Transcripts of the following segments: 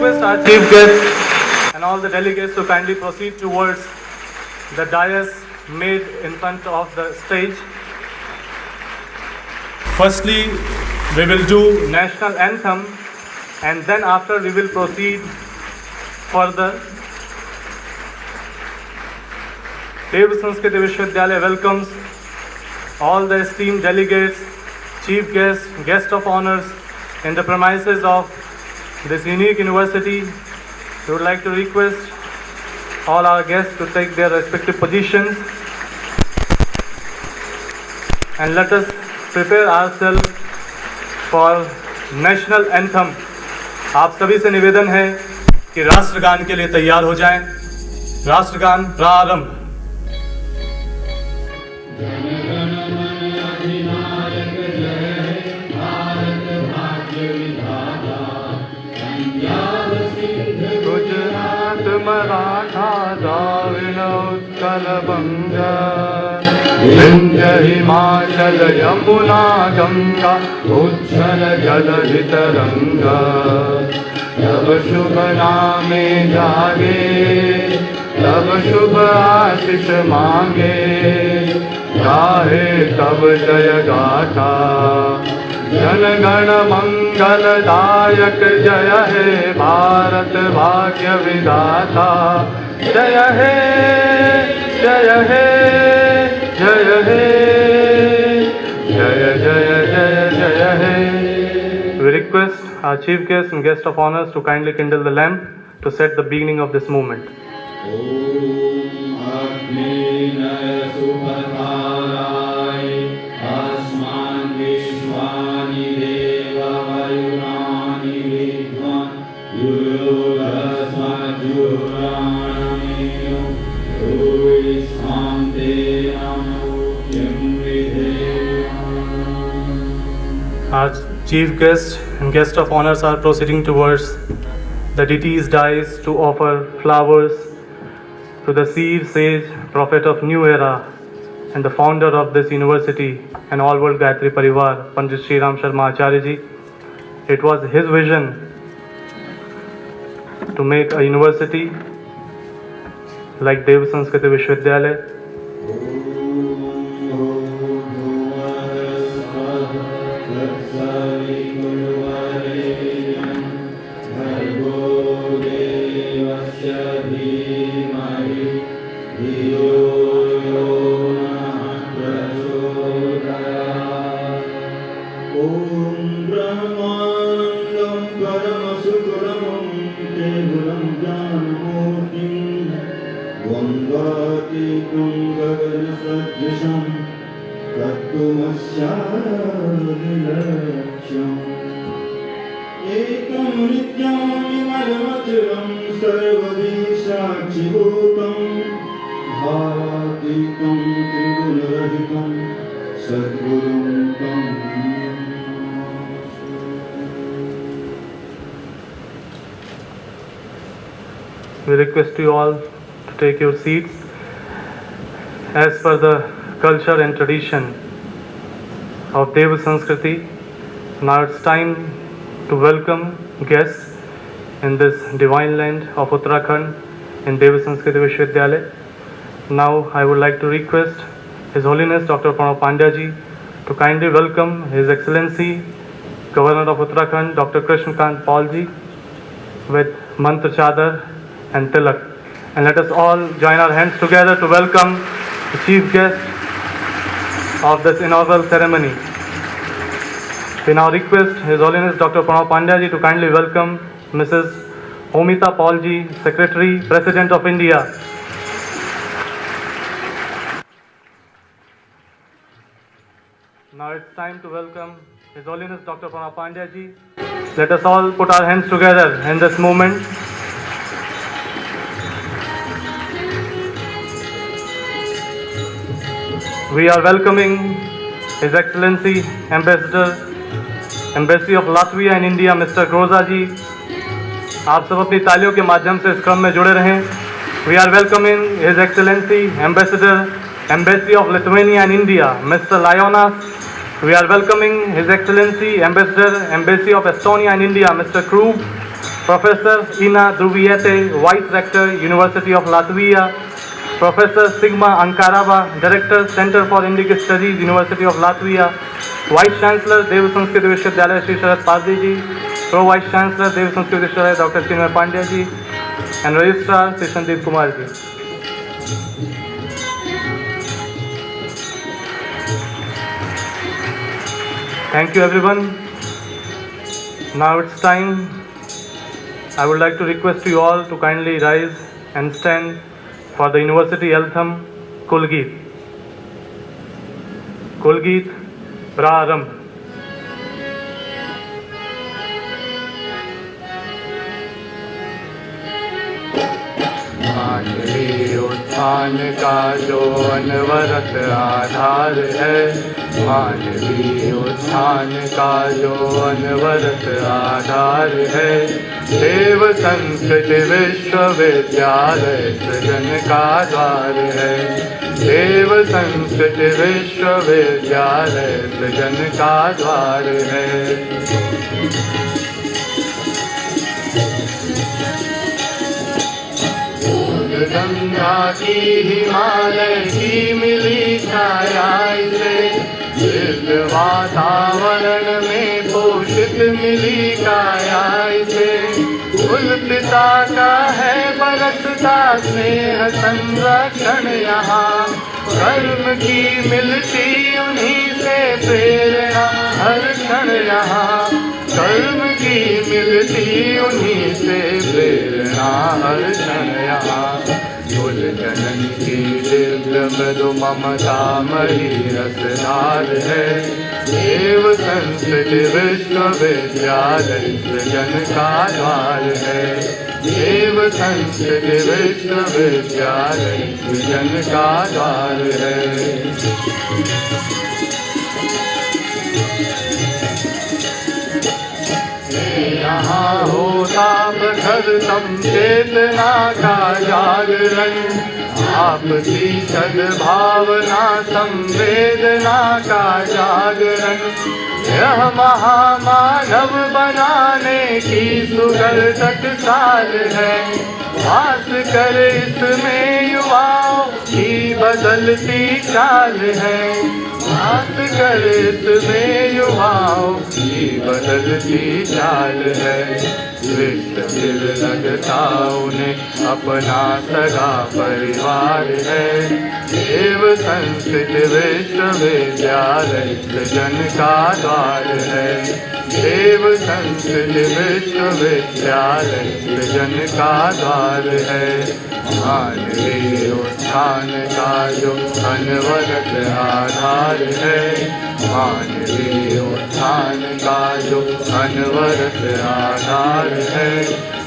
request our chief guest and all the delegates to kindly proceed towards the dais made in front of the stage. Firstly, we will do national anthem, and then after we will proceed further. Sanskriti Vishwavidyalaya welcomes all the esteemed delegates, chief guests, guests of honors in the premises of this unique university. We would like to request all our guests to take their respective positions and let us prepare ourselves for national anthem. आप सभी से निवेदन है कि राष्ट्रगान के लिए तैयार हो जाएं। राष्ट्रगान प्रारंभ। गुजरात मराठा द्राविड़ उत्कल बंग विंध्य हिमाचल यमुना गंगा उच्छल जलधि तरंगा तब शुभ नामे जागे तब शुभ आशीष मांगे गाहे तब जय गाथा जन गण मंगलदायक जय हे भारत भाग्य विधाता जय हे जय हे जय हे जय जय जय जय हे। We request our chief guest and guest of honors to kindly kindle the lamp to set the beginning of this movement. Our chief guest and guest of honors are proceeding towards the deity's dais to offer flowers to the seer, sage, prophet of new era and the founder of this university and all world Gayatri Pariwar, Pandit Shri Ram Sharma Acharya ji. It was his vision to make a university like Sanskriti Vishwavidyalaya. We request you all to take your seats. As per the culture and tradition of Deva Sanskriti, now it's time to welcome guests in this divine land of Uttarakhand in Deva Sanskriti Vishwavidyalaya. Now I would like to request His Holiness Dr. Pranav Pandya ji to kindly welcome His Excellency Governor of Uttarakhand Dr. Krishnakant Paul ji with Mantra Chadar and Tilak. And let us all join our hands together to welcome the chief guest of this inaugural ceremony. We now request His Holiness Dr. Pranav Pandya ji to kindly welcome Mrs. Homita Paul ji, Secretary, President of India. Now it's time to welcome His Holiness Dr. Pranav Pandya ji. Let us all put our hands together in this moment. We are welcoming His Excellency Embassy of Latvia in India, Mr. Groza ji. आप सब अपनी तालियों के माध्यम से इस क्रम में जुड़े रहें. We are welcoming His Excellency Embassy of Lithuania in India, Mr. Lyonas. We are welcoming His Excellency Embassy of Estonia in India, Mr. Krug. Professor Ina Druviete, Vice Rector, University of Latvia, Professor Sigma Ankarava, Director, Center for Indic Studies, University of Latvia, Vice Chancellor, Dev Sanskriti Vishwavidyalaya, Shri Sharad Pardiji, Pro Vice Chancellor, Dev Sanskriti Vishwavidyalaya, Dr. Chinmay Pandya ji, and Registrar, Shri Sandeep Kumar ji. Thank you everyone. Now it's time. I would like to request you all to kindly rise and stand for the University Anthem, Kulgeet. Kulgeet Prarambh. मानवीय उत्थान का जो अनवरत आधार है, मानवीय उत्थान का जो अनवरत आधार है, देव संस्कृति विश्वविद्यालय सृजन का द्वार है, देव संस्कृति विश्वविद्यालय सृजन का द्वार है। गंगा की हिमालय की मिली छाया से, दिव्य वातावरण में पोषित मिली काया से, कुल पिता का है बरसता स्नेह संरक्षण यहाँ, कर्म की मिलती उन्हीं से प्रेरणा हर क्षण यहाँ, कर्म की मिलती उन्हीं से प्रेरणा हर क्षण यहाँ, कुल जनन की दिव्य मृदु ममतामयी रसधार है, देव संस्कृति विश्वविद्यालय सृजन का द्वार है, देव संस्कृति विश्वविद्यालय सृजन का द्वार है। यहाँ होता प्रखर चेतना का जागरण, आपसी सद्भावना संवेदना का जागरण, यह महामानव बनाने की सुगर्दक साल है, वास कर इसमें युवाओं की बदलती चाल है, वास कर इसमें युवाओं की बदलती चाल है, विश्व फिर लगता उन्हें अपना सगा परिवार है, देव संस्कृति विश्वविद्यालय सृजन का द्वार है, देव संस्कृति विश्वविद्यालय सृजन का द्वार है, मानवीय उत्थान का जो अनवरत आधार है, मानवीय उत्थान का जो अनवरत आधार है,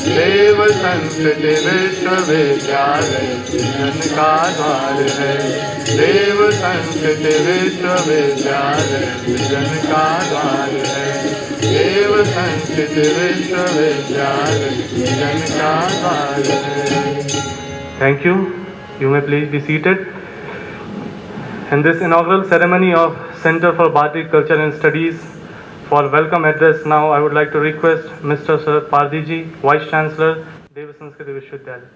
देव संस्कृति विश्वविद्यालय सृजन का द्वार है, देव संस्कृति विश्वविद्यालय सृजन का द्वार है, देव संस्कृति विश्वविद्यालय सृजन का द्वार है। Thank you. You may please be seated. In this inaugural ceremony of Center for Baltic Culture and Studies, for welcome address now I would like to request Mr. Sharad Pardiji, Vice Chancellor, Dev Sanskriti Vishwavidyalaya.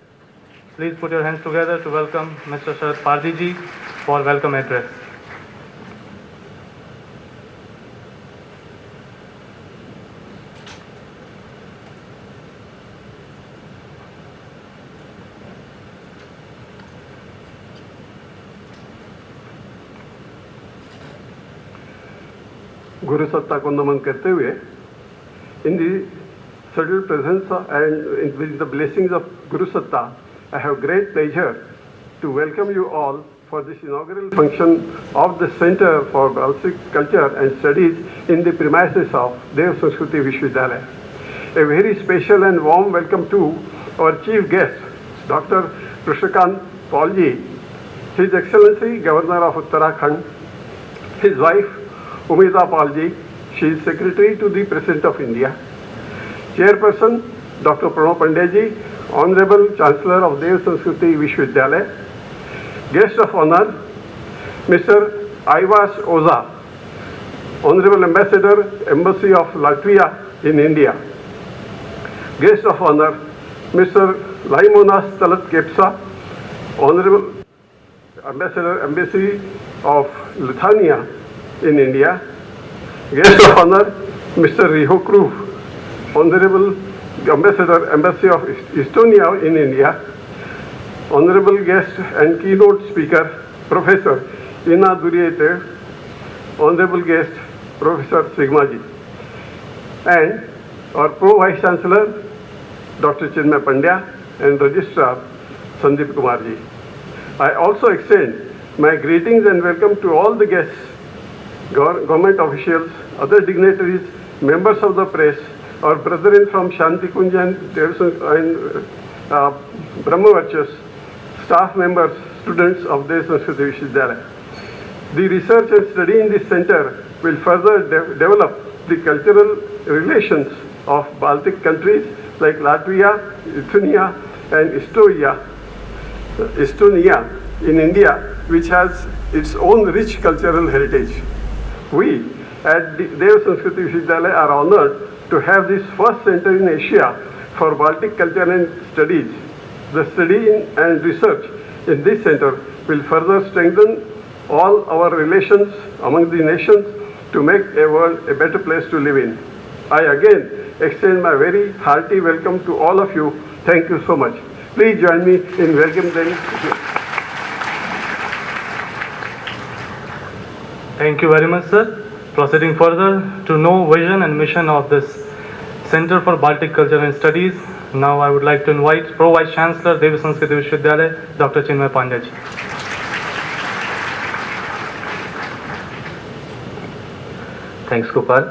Please put your hands together to welcome Mr. Sharad Pardiji for welcome address. गुरु सत्ता को नमन करते हुए, in the subtle presence and with the blessings of Guru Satta, I have great pleasure to welcome you all for this inaugural function of the Center for Baltic Culture and Studies in the premises of Dev Sanskriti Vishwavidyalaya. A very special and warm welcome to our chief guest, Dr. Krishnakant Paulji, His Excellency Governor of Uttarakhand, his wife Umita Palji, she is Secretary to the President of India. Chairperson, Dr. Pranab Pandyaji, Honorable Chancellor of Dev Sanskriti Vishwavidyalaya. Guest of honor, Mr. Aivas Oza, Honorable Ambassador, Embassy of Latvia in India. Guest of honor, Mr. Laimonas Talat Kepsa, Honorable Ambassador, Embassy of Lithuania in India. Guest of honor, Mr. Riho Kruv, Honorable Ambassador, Embassy of Estonia in India. Honorable guest and keynote speaker, Professor Inaugural, Honorable guest, Professor Sigmaji. And our Pro Vice Chancellor, Dr. Chinmay Pandya, and Registrar, Sandeep Kumarji. I also extend my greetings and welcome to all the guests, government officials, other dignitaries, members of the press, our brethren from Shantikunj and Brahmavachas, staff members, students of the Sanskriti Vishwavidyalaya. The research and study in this center will further develop the cultural relations of Baltic countries like Latvia, Lithuania, and Estonia in India, which has its own rich cultural heritage. We at the Deva Sanskriti Vishwavidyalaya are honored to have this first center in Asia for Baltic culture and studies. The study and research in this center will further strengthen all our relations among the nations to make a world a better place to live in. I again extend my very hearty welcome to all of you. Thank you so much. Please join me in welcoming them. Thank you very much, sir. Proceeding further to know vision and mission of this Center for Baltic Culture and Studies, now I would like to invite Pro Vice Chancellor, Deva Sanskriti Vishwavidyalaya, Dr. Chinmay Pandya. Thanks, Gopal.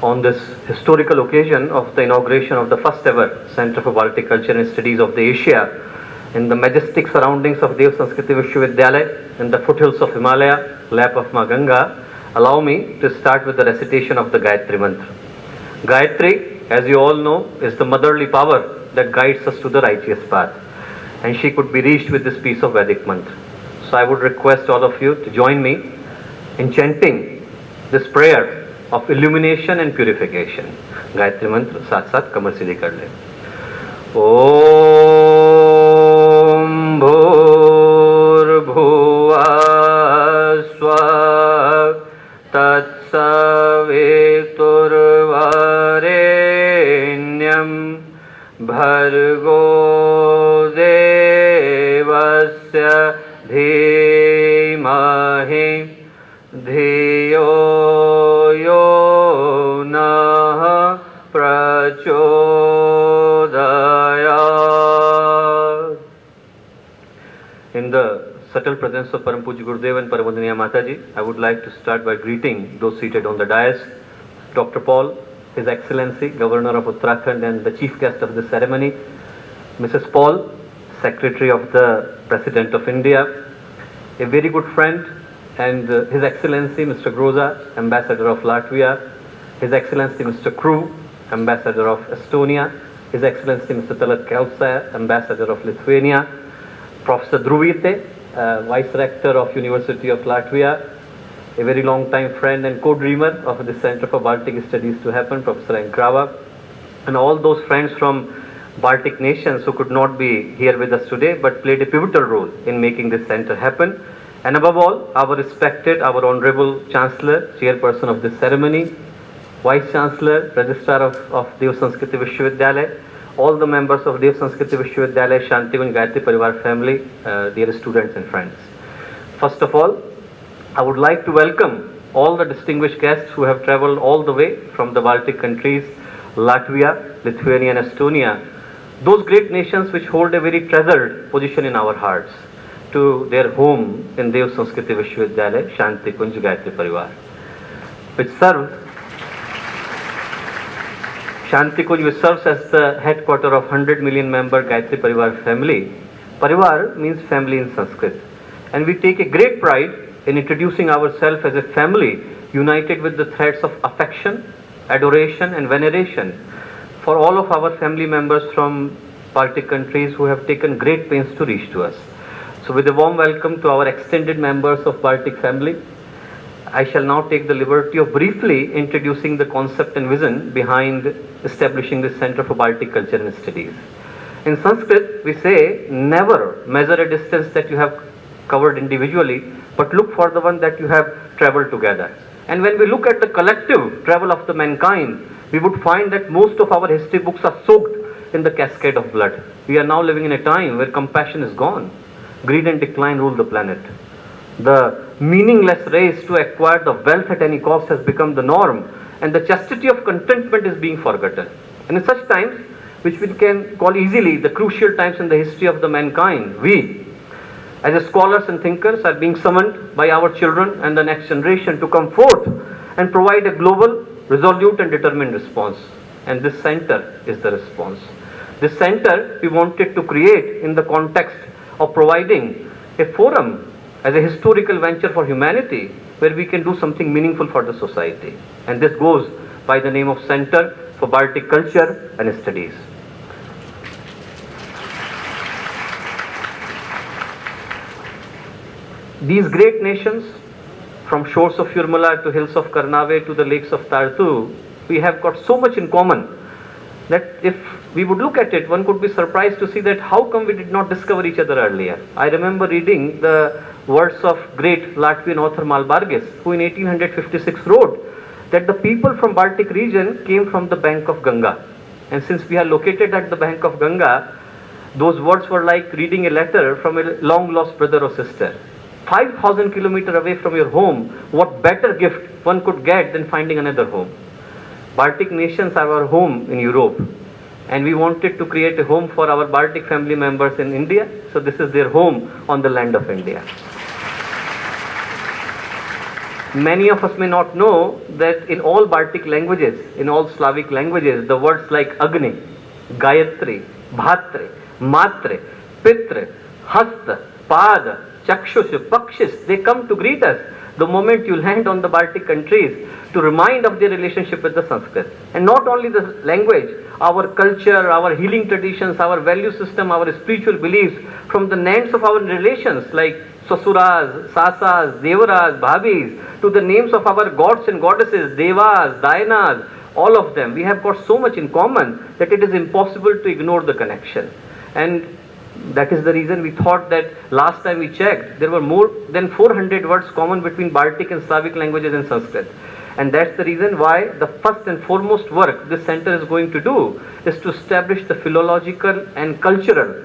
On this historical occasion of the inauguration of the first ever Center for Baltic Culture and Studies of the Asia, in the majestic surroundings of Deva Sanskriti Vishwavidyalaya, in the foothills of Himalaya, lap of Ma Ganga, allow me to start with the recitation of the Gayatri mantra. Gayatri, as you all know, is the motherly power that guides us to the righteous path, and she could be reached with this piece of Vedic mantra. So I would request all of you to join me in chanting this prayer of illumination and purification. Gayatri mantra साथ साथ कमर सीधी कर ले. ओम भूर्भुवः स्वः तत्सवितुर्वरेण्यं भर्गो देवस्य धीमहि धियो यो नः प्रचोदयात्. In the subtle presence of Param Pujya Gurudev and Paramandaniya Mataji, I would like to start by greeting those seated on the dais. Dr. Paul, His Excellency, Governor of Uttarakhand and the Chief Guest of the ceremony, Mrs. Paul, Secretary of the President of India, a very good friend, and His Excellency Mr. Groza, Ambassador of Latvia, His Excellency Mr. Kruv, Ambassador of Estonia, His Excellency Mr. Talat Kepsa, Ambassador of Lithuania, Professor Druvite, Vice Rector of University of Latvia, a very long time friend and co-dreamer of the Center for Baltic Studies to happen, Professor Enkrava, and all those friends from Baltic nations who could not be here with us today but played a pivotal role in making this center happen. And above all, our respected, our Honorable Chancellor, Chairperson of this ceremony, Vice Chancellor, Registrar of Deva Sanskriti Vishwavidyalaya, all the members of Deva Sanskriti Vishwavidyalaya, Shantikunj, Gayatri, Pariwar family, dear students and friends. First of all, I would like to welcome all the distinguished guests who have traveled all the way from the Baltic countries, Latvia, Lithuania and Estonia, those great nations which hold a very treasured position in our hearts, to their home in Deva Sanskriti Vishwavidyalaya, Shantikunj, Gayatri Pariwar, which serves as the headquarter of 100 million member Gayatri Pariwar family. Pariwar means family in Sanskrit, and we take a great pride in introducing ourselves as a family united with the threads of affection, adoration and veneration for all of our family members from Baltic countries who have taken great pains to reach to us. So with a warm welcome to our extended members of Baltic family, I shall now take the liberty of briefly introducing the concept and vision behind establishing the Center for Baltic Culture and Studies. In Sanskrit, we say, never measure a distance that you have covered individually, but look for the one that you have traveled together. And when we look at the collective travel of the mankind, we would find that most of our history books are soaked in the cascade of blood. We are now living in a time where compassion is gone. Greed and decline rule the planet. The meaningless race to acquire the wealth at any cost has become the norm, and the chastity of contentment is being forgotten. And in such times, which we can call easily the crucial times in the history of the mankind, we, as scholars and thinkers, are being summoned by our children and the next generation to come forth and provide a global, resolute and determined response. And this center is the response. This center we wanted to create in the context of providing a forum as a historical venture for humanity where we can do something meaningful for the society. And this goes by the name of Center for Baltic Culture and Studies. These great nations, from shores of Yurmala to hills of Karnave to the lakes of Tartu, we have got so much in common that if we would look at it, one could be surprised to see that how come we did not discover each other earlier. I remember reading the words of great Latvian author Malbargis, who in 1856 wrote that the people from Baltic region came from the bank of Ganga. And since we are located at the bank of Ganga, those words were like reading a letter from a long lost brother or sister. 5,000 kilometers away from your home, what better gift one could get than finding another home? Baltic nations are our home in Europe, and we wanted to create a home for our Baltic family members in India, so this is their home on the land of India. Many of us may not know that in all Baltic languages, in all Slavic languages, the words like Agni, Gayatri, Bhatre, Matre, Pitre, Hasta, Pada, Chakshush, Pakshis, they come to greet us the moment you land on the Baltic countries to remind of their relationship with the Sanskrit. And not only the language, our culture, our healing traditions, our value system, our spiritual beliefs, from the names of our relations like Sasuras, Sasas, Devaras, Bhabis, to the names of our gods and goddesses, Devas, Dayanas, all of them, we have got so much in common that it is impossible to ignore the connection. And that is the reason we thought that last time we checked, there were more than 400 words common between Baltic and Slavic languages and Sanskrit. And that's the reason why the first and foremost work this center is going to do is to establish the philological and cultural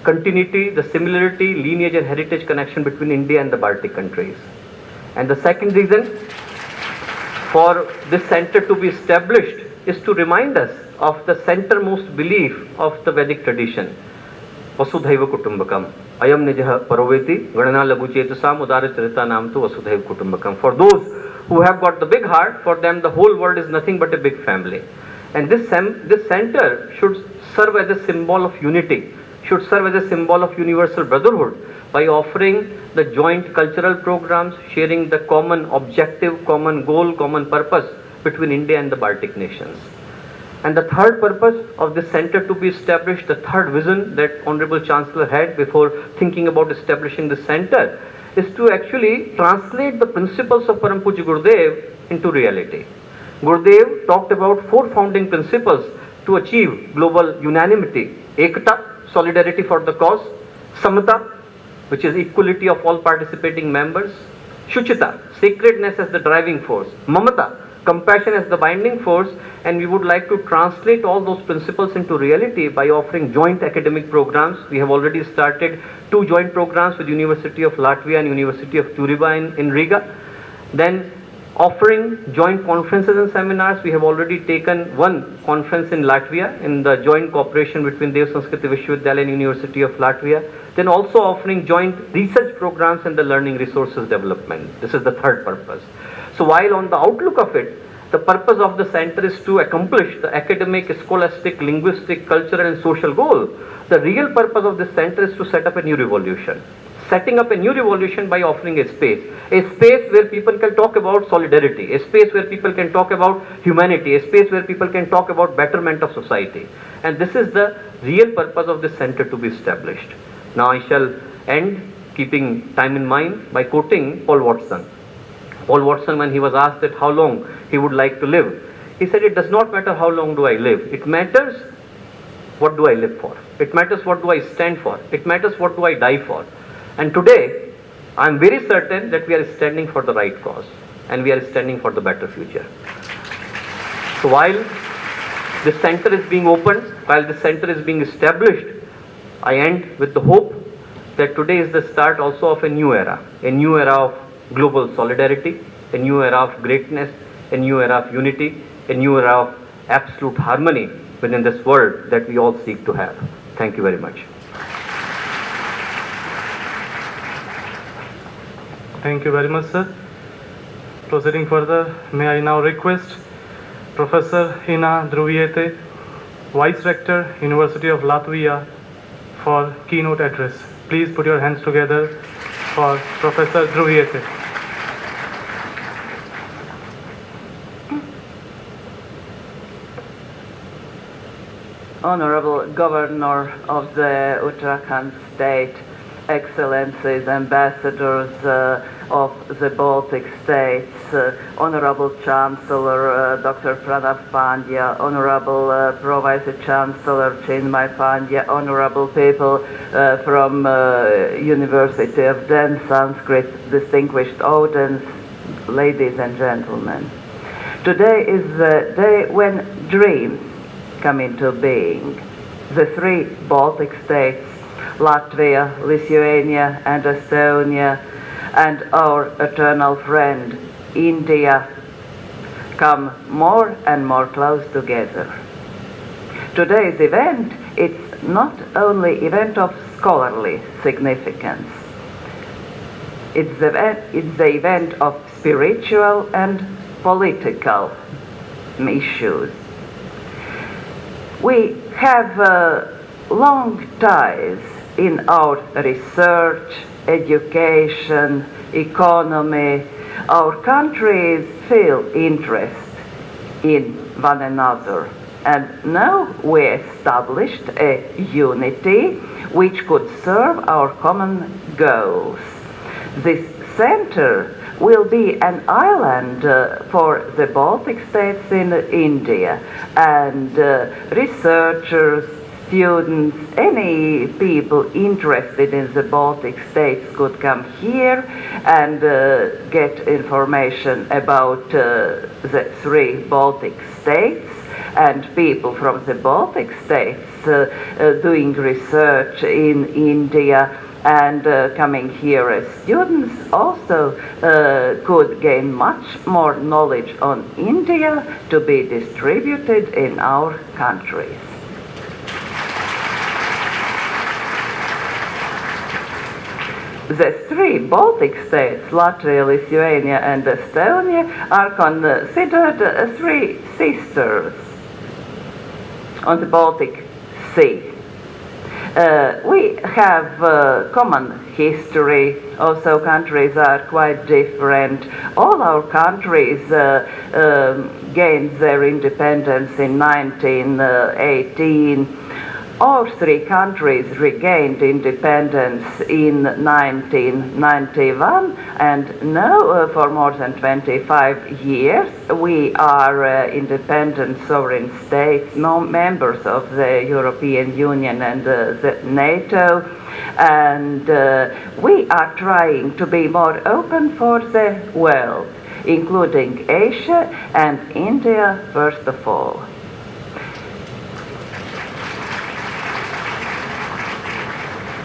continuity, the similarity, lineage and heritage connection between India and the Baltic countries. And the second reason for this center to be established is to remind us of the centermost belief of the Vedic tradition. Vasudhaiva Kutumbakam. Ayam Nijaha Paroveti, Ganana Laguchetasam Udara Charita Nam to Vasudhaiva Kutumbakam. For those who have got the big heart, for them the whole world is nothing but a big family. And this center should serve as a symbol of unity, should serve as a symbol of universal brotherhood by offering the joint cultural programs, sharing the common objective, common goal, common purpose between India and the Baltic nations. And the third purpose of this center to be established, the third vision that Honorable Chancellor had before thinking about establishing the center, is to actually translate the principles of Param Pujya Gurudev into reality. Gurudev talked about four founding principles to achieve global unanimity: Ekata, solidarity for the cause; Samata, which is equality of all participating members; Shuchita, sacredness as the driving force; Mamata, compassion as the binding force. And we would like to translate all those principles into reality by offering joint academic programs. We have already started 2 joint programs with University of Latvia and University of Turiba in Riga. Then offering joint conferences and seminars. We have already taken 1 conference in Latvia in the joint cooperation between Sanskriti Vishwavidyalaya and University of Latvia. Then also offering joint research programs and the learning resources development. This is the third purpose. So while on the outlook of it, the purpose of the center is to accomplish the academic, scholastic, linguistic, cultural and social goal, the real purpose of this center is to set up a new revolution. Setting up a new revolution by offering a space where people can talk about solidarity, a space where people can talk about humanity, a space where people can talk about betterment of society. And this is the real purpose of this center to be established. Now I shall end, keeping time in mind, by quoting Paul Watson, Paul Watson, when he was asked that how long he would like to live, he said, it does not matter how long do I live. It matters what do I live for. It matters what do I stand for. It matters what do I die for. And today, I am very certain that we are standing for the right cause and we are standing for the better future. So while this center is being opened, while this center is being established, I end with the hope that today is the start also of a new era of global solidarity, a new era of greatness, a new era of unity, a new era of absolute harmony within this world that we all seek to have. Thank you very much. Thank you very much, sir. Proceeding further, may I now request Professor Hina Druviete, Vice Rector, University of Latvia, for keynote address. Please put your hands together for Professor Druviete. Honorable Governor of the Uttarakhand State, Excellencies, Ambassadors of the Baltic States, Honorable Chancellor Dr. Pranav Pandya, Honorable Pro-Vice Chancellor Chinmay Pandya, Honorable people from University of Den, Sanskrit, distinguished audience, ladies and gentlemen. Today is the day when dreams come into being. The three Baltic states, Latvia, Lithuania, and Estonia, and our eternal friend, India, come more and more close together. Today's event is not only event of scholarly significance, it's the event of spiritual and political issues. We have long ties in our research, education, economy. Our countries feel interest in one another. And now we established a unity which could serve our common goals. This center will be an island for the Baltic states in India, and researchers, students, any people interested in the Baltic states could come here and get information about the three Baltic states, and people from the Baltic states doing research in India and coming here as students also could gain much more knowledge on India to be distributed in our countries. The three Baltic states, Latvia, Lithuania, and Estonia, are considered three sisters on the Baltic Sea. We have common history, also countries are quite different. All our countries gained their independence in 1918. All three countries regained independence in 1991, and now for more than 25 years we are independent sovereign states, members of the European Union and the NATO, and we are trying to be more open for the world, including Asia and India first of all.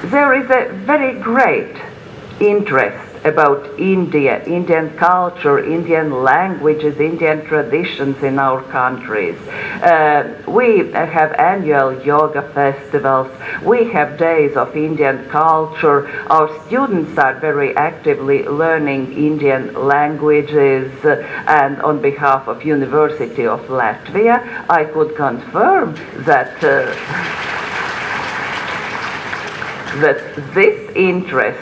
There is a very great interest about India, Indian culture, Indian languages, Indian traditions in our countries. We have annual yoga festivals. We have days of Indian culture. Our students are very actively learning Indian languages. And on behalf of University of Latvia, I could confirm that this interest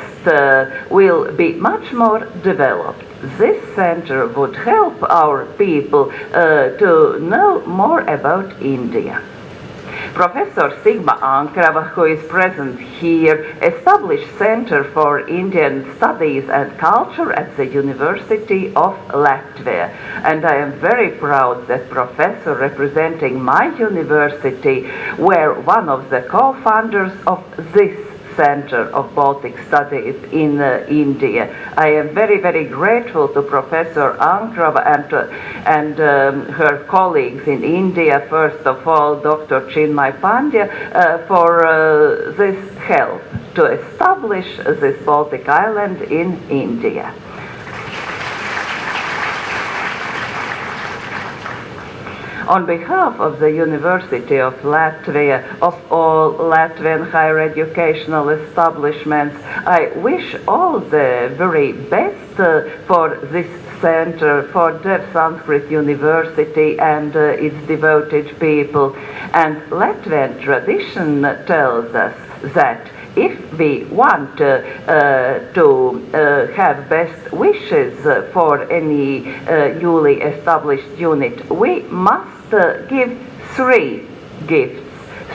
will be much more developed. This center would help our people to know more about India. Professor Sigma Ankrava, who is present here, established Center for Indian Studies and Culture at the University of Latvia. And I am very proud that professor representing my university were one of the co-founders of this Center of Baltic Studies in India. I am very, very grateful to Professor Ankrava and her colleagues in India, first of all, Dr. Chinmay Pandya, for this help to establish this Baltic island in India. On behalf of the University of Latvia, of all Latvian higher educational establishments, I wish all the very best for this center, for the Sanskrit University and its devoted people. And Latvian tradition tells us that if we want to have best wishes for any newly established unit, we must give 3 gifts,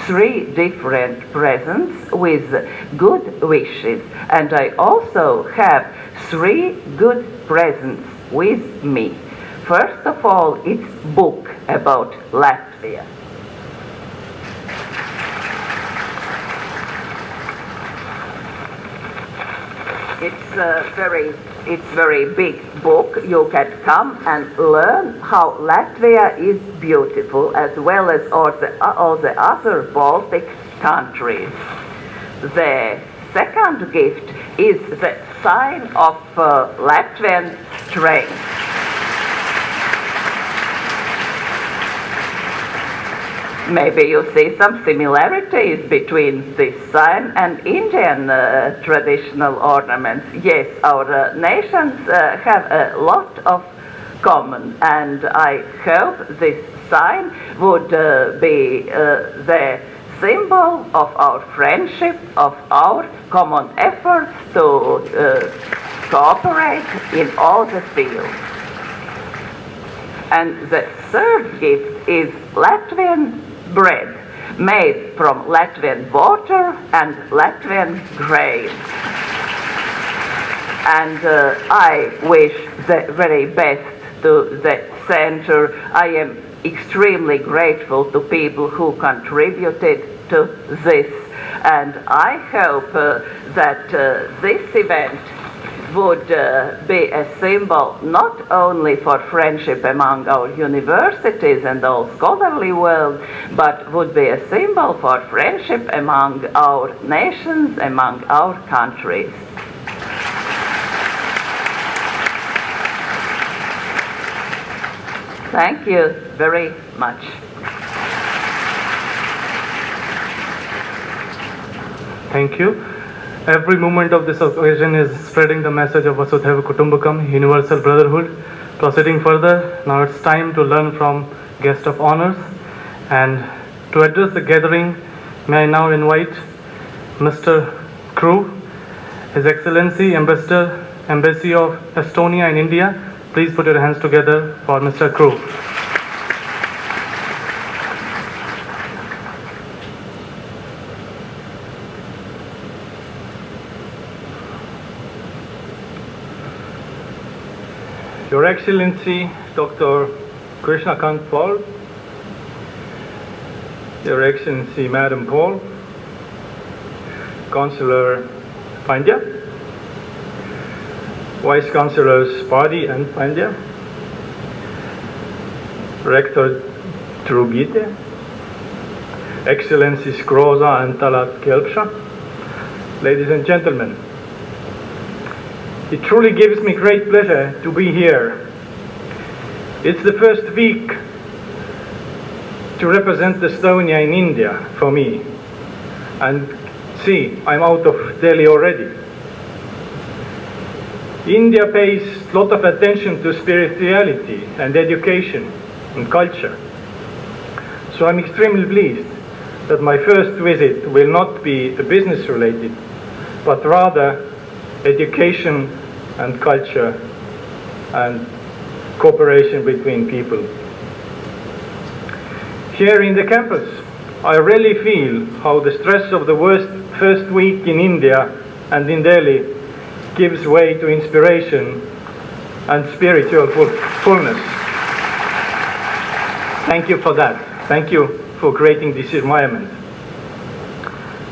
3 different presents with good wishes. And I also have 3 good presents with me. First of all, it's book about Latvia. It's very big book. You can come and learn how Latvia is beautiful, as well as all the other Baltic countries. The second gift is the sign of Latvian strength. Maybe you see some similarities between this sign and Indian traditional ornaments. Yes, our nations have a lot of common, and I hope this sign would be the symbol of our friendship, of our common efforts to cooperate in all the fields. And the third gift is Latvian bread, made from Latvian water and Latvian grain. And I wish the very best to the center. I am extremely grateful to people who contributed to this, and I hope that this event would be a symbol not only for friendship among our universities and all scholarly world, but would be a symbol for friendship among our nations, among our countries. Thank you very much. Thank you. Every moment of this occasion is spreading the message of Vasudhaiva Kutumbakam, universal brotherhood. Proceeding further, now it's time to learn from guest of honors. And to address the gathering, may I now invite Mr. Crew, His Excellency Embassy of Estonia in India. Please put your hands together for Mr. Crew. Your Excellency, Dr. Krishnakant Paul, Your Excellency, Madam Paul, Councillor Pandya, Vice Councillors Padi and Pandya, Rector Trugite, Excellencies Groza and Talat Kelpsha, ladies and gentlemen, it truly gives me great pleasure to be here. It's the first week to represent Estonia in India for me. And see, I'm out of Delhi already. India pays a lot of attention to spirituality and education and culture. So I'm extremely pleased that my first visit will not be business related, but rather education and culture and cooperation between people. Here in the campus, I really feel how the stress of the first week in India and in Delhi gives way to inspiration and spiritual fullness. Thank you for that. Thank you for creating this environment.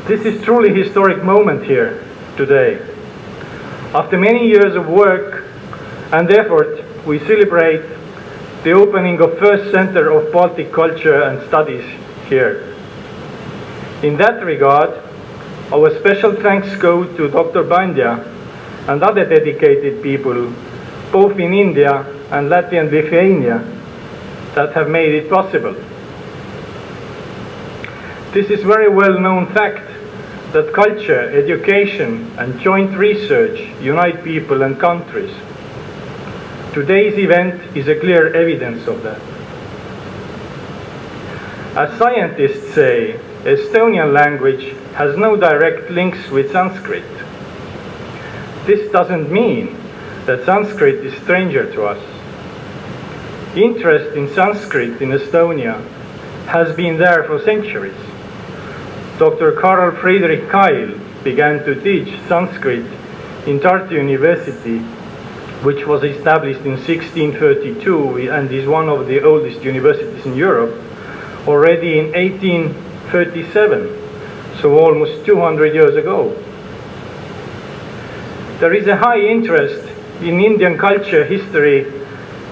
This is truly a historic moment here today. After many years of work and effort, we celebrate the opening of first Center of Baltic Culture and Studies here. In that regard, our special thanks go to Dr. Bandya and other dedicated people, both in India and Latvia and Lithuania, that have made it possible. This is very well-known fact that culture, education, and joint research unite people and countries. Today's event is a clear evidence of that. As scientists say, Estonian language has no direct links with Sanskrit. This doesn't mean that Sanskrit is stranger to us. Interest in Sanskrit in Estonia has been there for centuries. Dr. Karl Friedrich Keil began to teach Sanskrit in Tartu University, which was established in 1632 and is one of the oldest universities in Europe, already in 1837, so almost 200 years ago. There is a high interest in Indian culture, history,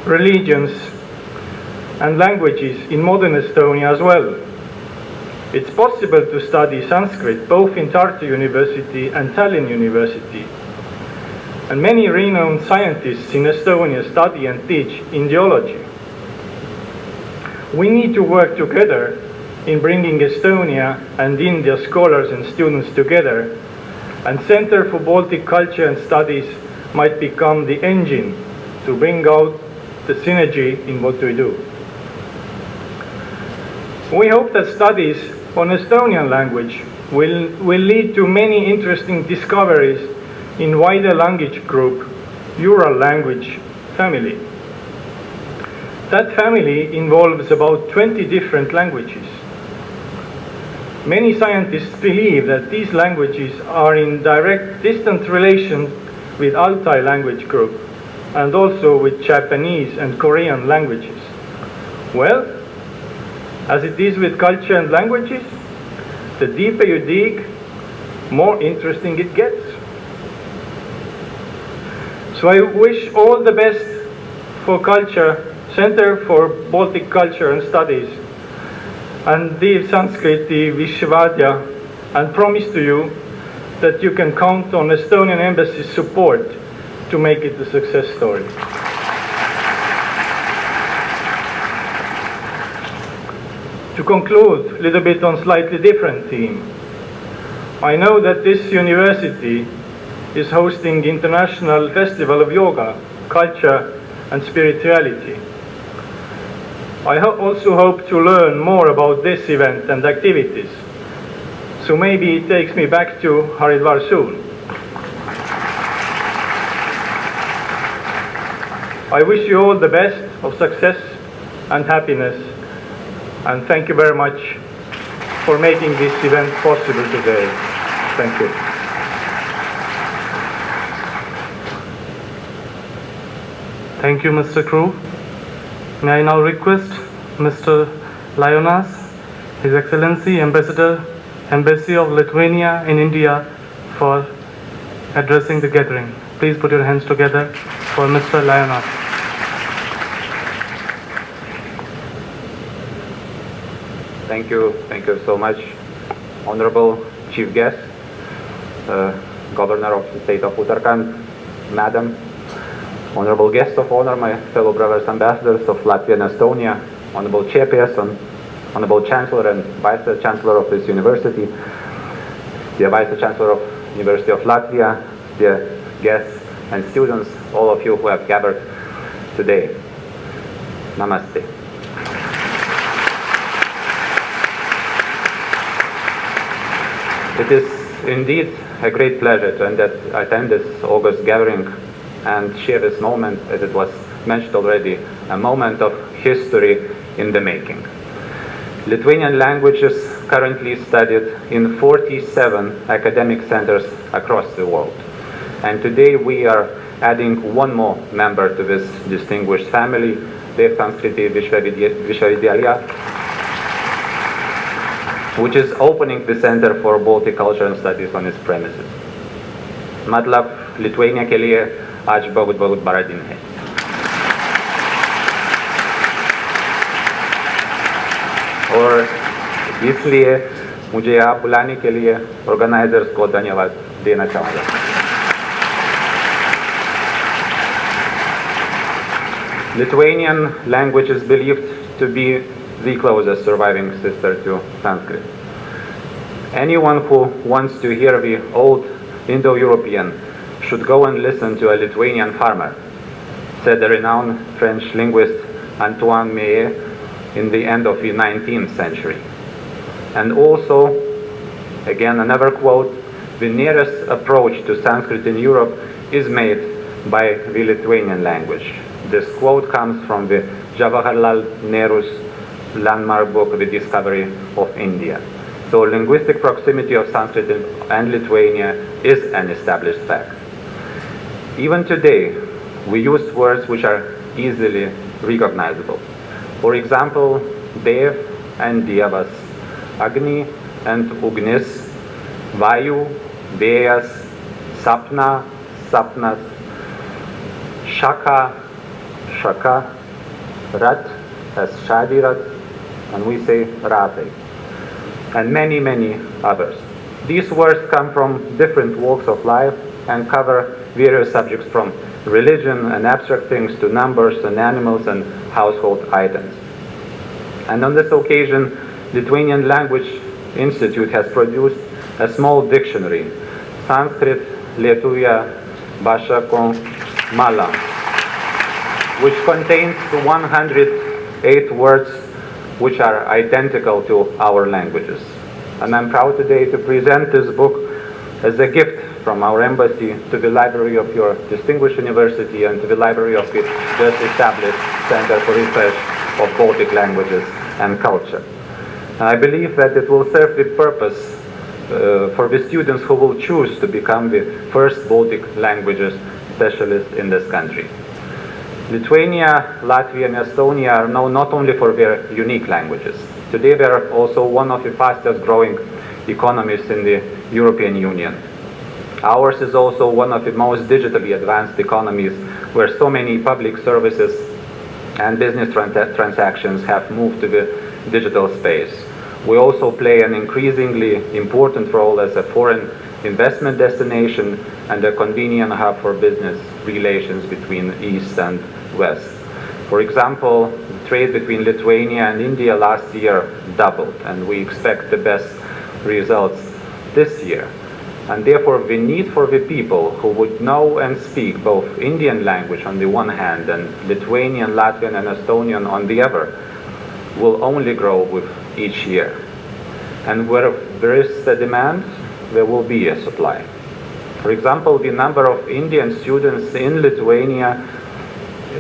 religions, and languages in modern Estonia as well. It's possible to study Sanskrit both in Tartu University and Tallinn University. And many renowned scientists in Estonia study and teach Indiology. We need to work together in bringing Estonia and India scholars and students together, and Center for Baltic Culture and Studies might become the engine to bring out the synergy in what we do. We hope that studies on Estonian language will lead to many interesting discoveries in wider language group, Ural language family. That family involves about 20 different languages. Many scientists believe that these languages are in direct distant relation with Altai language group and also with Japanese and Korean languages. Well, as it is with culture and languages, the deeper you dig, more interesting it gets. So I wish all the best for culture, Center for Baltic Culture and Studies, and the Sanskriti Vishwavidyalaya, and promise to you that you can count on Estonian Embassy's support to make it a success story. To conclude a little bit on slightly different theme, I know that this university is hosting International Festival of Yoga, Culture and Spirituality. I also hope to learn more about this event and activities, so maybe it takes me back to Haridwar soon. I wish you all the best of success and happiness, and thank you very much for making this event possible today. Thank you. Thank you, Mr. Crew. May I now request Mr. Lionas, His Excellency Ambassador, Embassy of Lithuania in India, for addressing the gathering. Please put your hands together for Mr. Lionas. Thank you so much, Honorable Chief Guest, Governor of the State of Uttarakhand, Madam, Honorable Guest of Honor, my fellow brothers ambassadors of Latvia and Estonia, Honorable Chairperson, Honorable Chancellor and Vice Chancellor of this university, dear Vice Chancellor of University of Latvia, dear guests and students, all of you who have gathered today. Namaste. It is indeed a great pleasure to attend this August gathering and share this moment, as it was mentioned already, a moment of history in the making. Lithuanian languages currently studied in 47 academic centers across the world. And today we are adding one more member to this distinguished family, the Sanskriti Vishwavidyalaya, which is opening the Center for Baltic Culture and Studies on its premises. मतलब Lithuania के लिए आज बहुत बहुत बड़ा दिन है. और इसलिए मुझे आप बुलाने के लिए ऑर्गेनाइजर्स को धन्यवाद देना चाहूँगा. Lithuanian language is believed to be the closest surviving sister to Sanskrit. Anyone who wants to hear the old Indo-European should go and listen to a Lithuanian farmer, said the renowned French linguist Antoine Millet in the end of the 19th century. And also, again another quote, the nearest approach to Sanskrit in Europe is made by the Lithuanian language. This quote comes from the Jawaharlal Nehru's landmark book, The Discovery of India. So linguistic proximity of Sanskrit and Lithuania is an established fact. Even today, we use words which are easily recognizable. For example, Dev and Dievas, Agni and Ugnis, Vayu, Vejas, Sapna, Sapnas, Shaka, Shaka, Rat as Shadirat, and we say Rate, and many, many others. These words come from different walks of life and cover various subjects from religion and abstract things to numbers and animals and household items. And on this occasion, Lithuanian Language Institute has produced a small dictionary, Sanskrit Lietuvia Basha Ko Mala, which contains 108 words which are identical to our languages. And I'm proud today to present this book as a gift from our embassy to the library of your distinguished university and to the library of the just established Center for Research of Baltic Languages and Culture. And I believe that it will serve the purpose for the students who will choose to become the first Baltic languages specialist in this country. Lithuania, Latvia, and Estonia are known not only for their unique languages. Today they are also one of the fastest growing economies in the European Union. Ours is also one of the most digitally advanced economies where so many public services and business transactions have moved to the digital space. We also play an increasingly important role as a foreign investment destination and a convenient hub for business relations between East and West. For example, the trade between Lithuania and India last year doubled, and we expect the best results this year. And therefore, the need for the people who would know and speak both Indian language on the one hand and Lithuanian, Latvian, and Estonian on the other will only grow with each year. And where there is a demand, there will be a supply. For example, the number of Indian students in Lithuania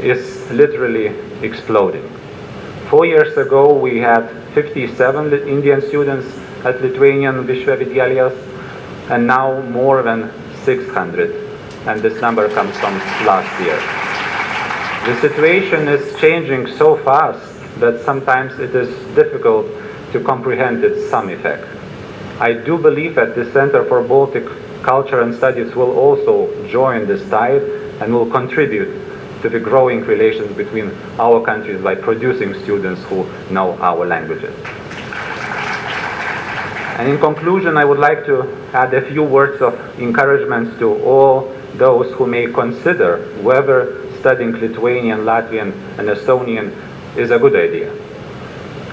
is literally exploding. 4 years ago, we had 57 Indian students at Lithuanian Vishwavidyalayas, and now more than 600. And this number comes from last year. The situation is changing so fast that sometimes it is difficult to comprehend its sum effect. I do believe that the Center for Baltic Culture and Studies will also join this tide and will contribute to the growing relations between our countries by producing students who know our languages. And in conclusion, I would like to add a few words of encouragement to all those who may consider whether studying Lithuanian, Latvian, and Estonian is a good idea.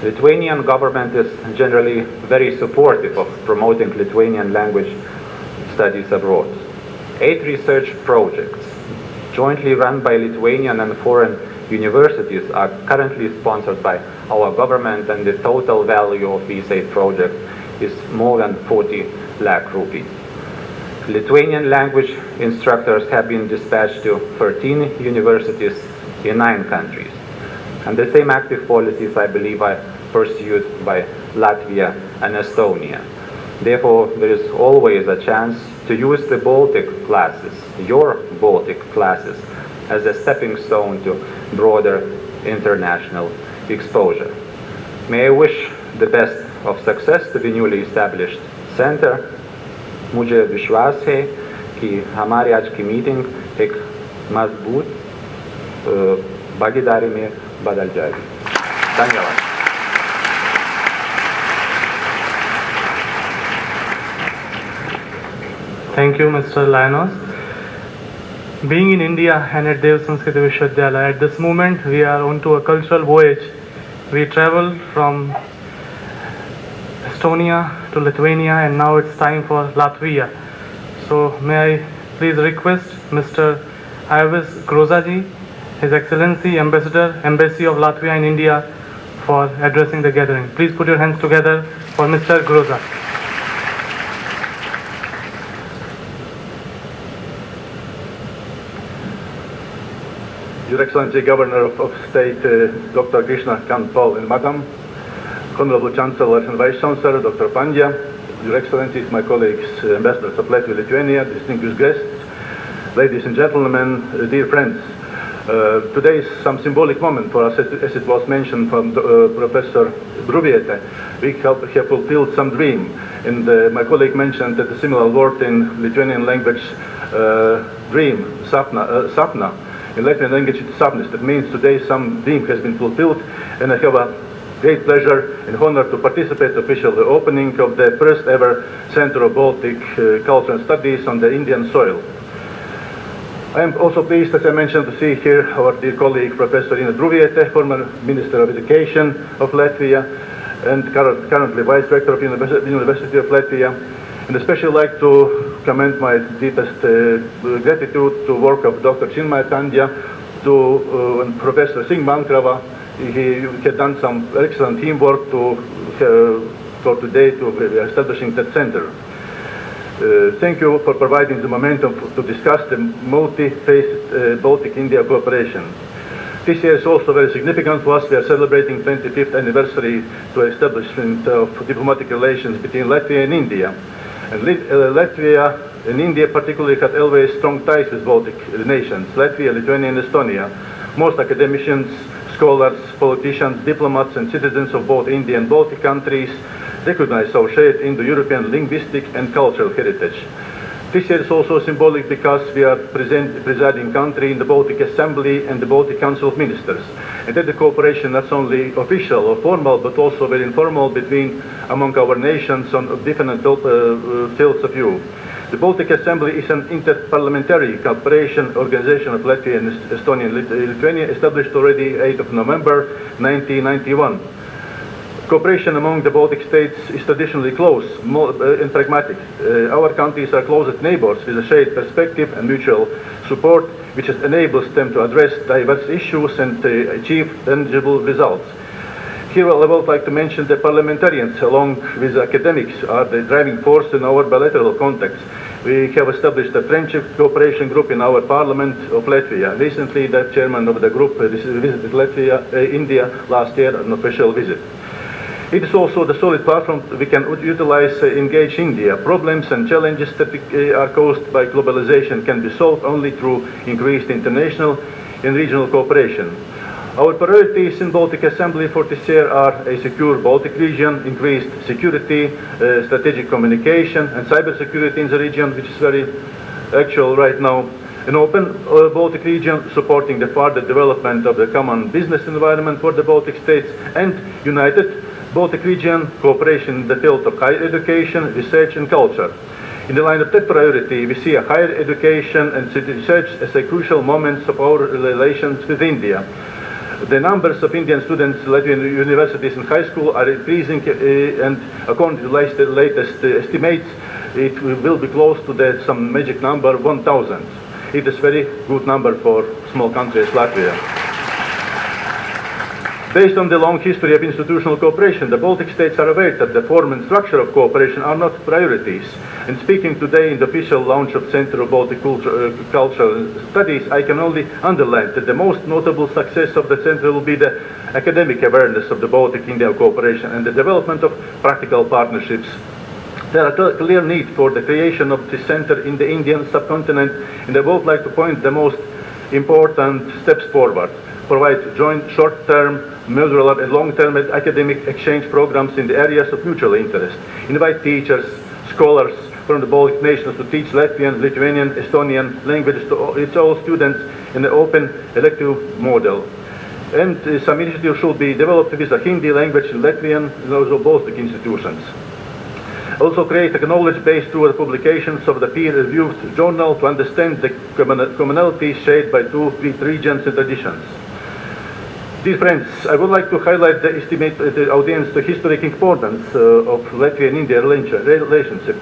Lithuanian government is generally very supportive of promoting Lithuanian language studies abroad. 8 research projects jointly run by Lithuanian and foreign universities are currently sponsored by our government, and the total value of these 8 projects is more than 40 lakh rupees. Lithuanian language instructors have been dispatched to 13 universities in 9 countries. And the same active policies, I believe, are pursued by Latvia and Estonia. Therefore, there is always a chance to use the Baltic classes, your Baltic classes, as a stepping stone to broader international exposure. May I wish the best of success to the newly established center. मुझे विश्वास है कि हमारी आज की meeting एक मजबूत भागीदारी में बदल जाएगी। धन्यवाद। Thank you, Mr. Lionos. Being in India and at Sanskriti Vishwavidyalaya, at this moment we are on to a cultural voyage. We traveled from Estonia to Lithuania and now it's time for Latvia. So may I please request Mr. Ivis Grozaji, His Excellency Ambassador, Embassy of Latvia in India, for addressing the gathering. Please put your hands together for Mr. Groza. Your Excellency Governor of State, Dr. Krishna Kantpal and Madam, Honorable Chancellor and Vice Chancellor, Dr. Pandya, Your Excellencies, my colleagues, Ambassadors of Latvia, Lithuania, distinguished guests, ladies and gentlemen, dear friends. Today is some symbolic moment for us, as it was mentioned from Professor Bruviete. We have fulfilled some dream, and my colleague mentioned that the similar word in Lithuanian language, dream, sapna. In Latvian language, it's sapnis. That means today some dream has been fulfilled, and I have a great pleasure and honor to participate officially in the opening of the first ever Center of Baltic Culture and Studies on the Indian soil. I am also pleased, as I mentioned, to see here our dear colleague, Professor Ina Druviete, former Minister of Education of Latvia, and currently Vice Rector of University of Latvia. And especially like to commend my deepest gratitude to work of Dr. Chinmay Pandya, and Professor Singh Mankrava. He had done some excellent teamwork for today to establishing that center. Thank you for providing the momentum to discuss the multi-faced Baltic-India cooperation. This year is also very significant for us. We are celebrating 25th anniversary to establishment of diplomatic relations between Latvia and India. And Latvia and India particularly had always strong ties with Baltic nations, Latvia, Lithuania and Estonia. Most academicians, scholars, politicians, diplomats and citizens of both India and Baltic countries recognize our shared Indo-European linguistic and cultural heritage. This year is also symbolic because we are presiding country in the Baltic Assembly and the Baltic Council of Ministers. And that the cooperation not only official or formal, but also very informal among our nations on different fields of view. The Baltic Assembly is an interparliamentary cooperation organization of Latvia and Estonia and Lithuania, established already 8th of November 1991. Cooperation among the Baltic states is traditionally close and pragmatic. Our countries are closest neighbors with a shared perspective and mutual support, which enables them to address diverse issues and achieve tangible results. Here I would like to mention that parliamentarians, along with academics, are the driving force in our bilateral contacts. We have established a friendship cooperation group in our parliament of Latvia. Recently, the chairman of the group visited India last year on an official visit. It is also the solid platform we can utilize engage India. Problems and challenges that are caused by globalization can be solved only through increased international and regional cooperation. Our priorities in Baltic Assembly for this year are a secure Baltic region, increased security, strategic communication and cybersecurity in the region, which is very actual right now. An open Baltic region supporting the further development of the common business environment for the Baltic states, and united Baltic region cooperation in the field of higher education, research and culture. In the line of that priority, we see a higher education and research as a crucial moments of our relations with India. The numbers of Indian students at Latvian universities and high school are increasing, and according to the latest estimates, it will be close to some magic number 1,000. It is a very good number for small country as Latvia. Based on the long history of institutional cooperation, the Baltic states are aware that the form and structure of cooperation are not priorities. And speaking today in the official launch of Center of Baltic Cultural Studies, I can only underline that the most notable success of the center will be the academic awareness of the Baltic-India cooperation and the development of practical partnerships. There are clear need for the creation of this center in the Indian subcontinent, and I would like to point the most important steps forward. Provide joint short-term, modular and long-term academic exchange programs in the areas of mutual interest. Invite teachers, scholars from the Baltic nations to teach Latvian, Lithuanian, Estonian languages to its all students in an open elective model. And some initiatives should be developed with the Hindi language in Latvian and also Baltic institutions. Also create a knowledge base through the publications of the peer-reviewed journal to understand the commonalities shared by two regions and traditions. Dear friends, I would like to highlight the audience the historic importance of Latvia and India relationship.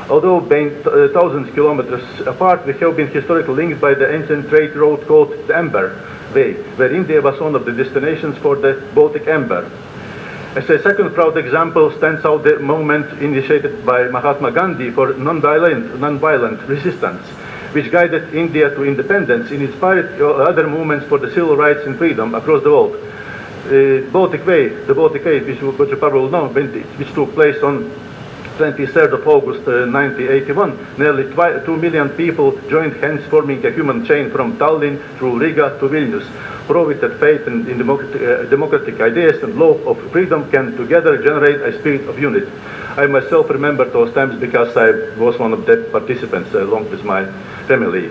Although being thousands of kilometers apart, we have been historically linked by the ancient trade road called the Amber Way, where India was one of the destinations for the Baltic Amber. As a second proud example stands out the movement initiated by Mahatma Gandhi for non-violent resistance, which guided India to independence and inspired other movements for the civil rights and freedom across the world. The Baltic Way, which you probably know, which took place on 23rd of August 1981, nearly 2 million people joined hands forming a human chain from Tallinn through Riga to Vilnius, proving that faith in democratic ideas and love of freedom can together generate a spirit of unity. I myself remember those times because I was one of the participants along with my family.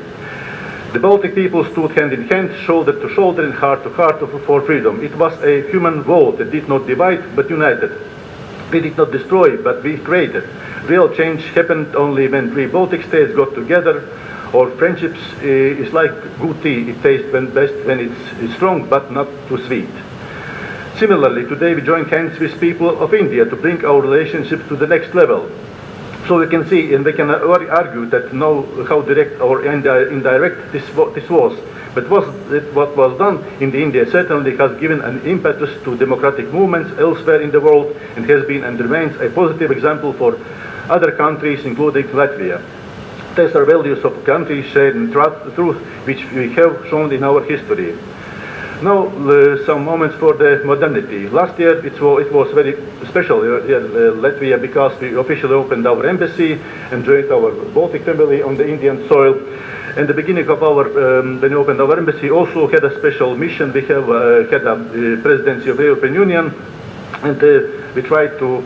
The Baltic people stood hand in hand, shoulder to shoulder and heart to heart for freedom. It was a human vow that did not divide but united. We did not destroy, but we created. Real change happened only when three Baltic states got together. Our friendships is like good tea. It tastes best when it's strong, but not too sweet. Similarly, today we join hands with people of India to bring our relationship to the next level. So we can see and we can argue that know how direct or indirect this was. But what was done in India certainly has given an impetus to democratic movements elsewhere in the world and has been and remains a positive example for other countries, including Latvia. These are values of countries shared in truth, which we have shown in our history. Now, some moments for the modernity. Last year, it was very special Latvia because we officially opened our embassy and joined our Baltic family on the Indian soil. And the beginning of our, when we opened our embassy, also had a special mission. We have had a presidency of the European Union, and we tried to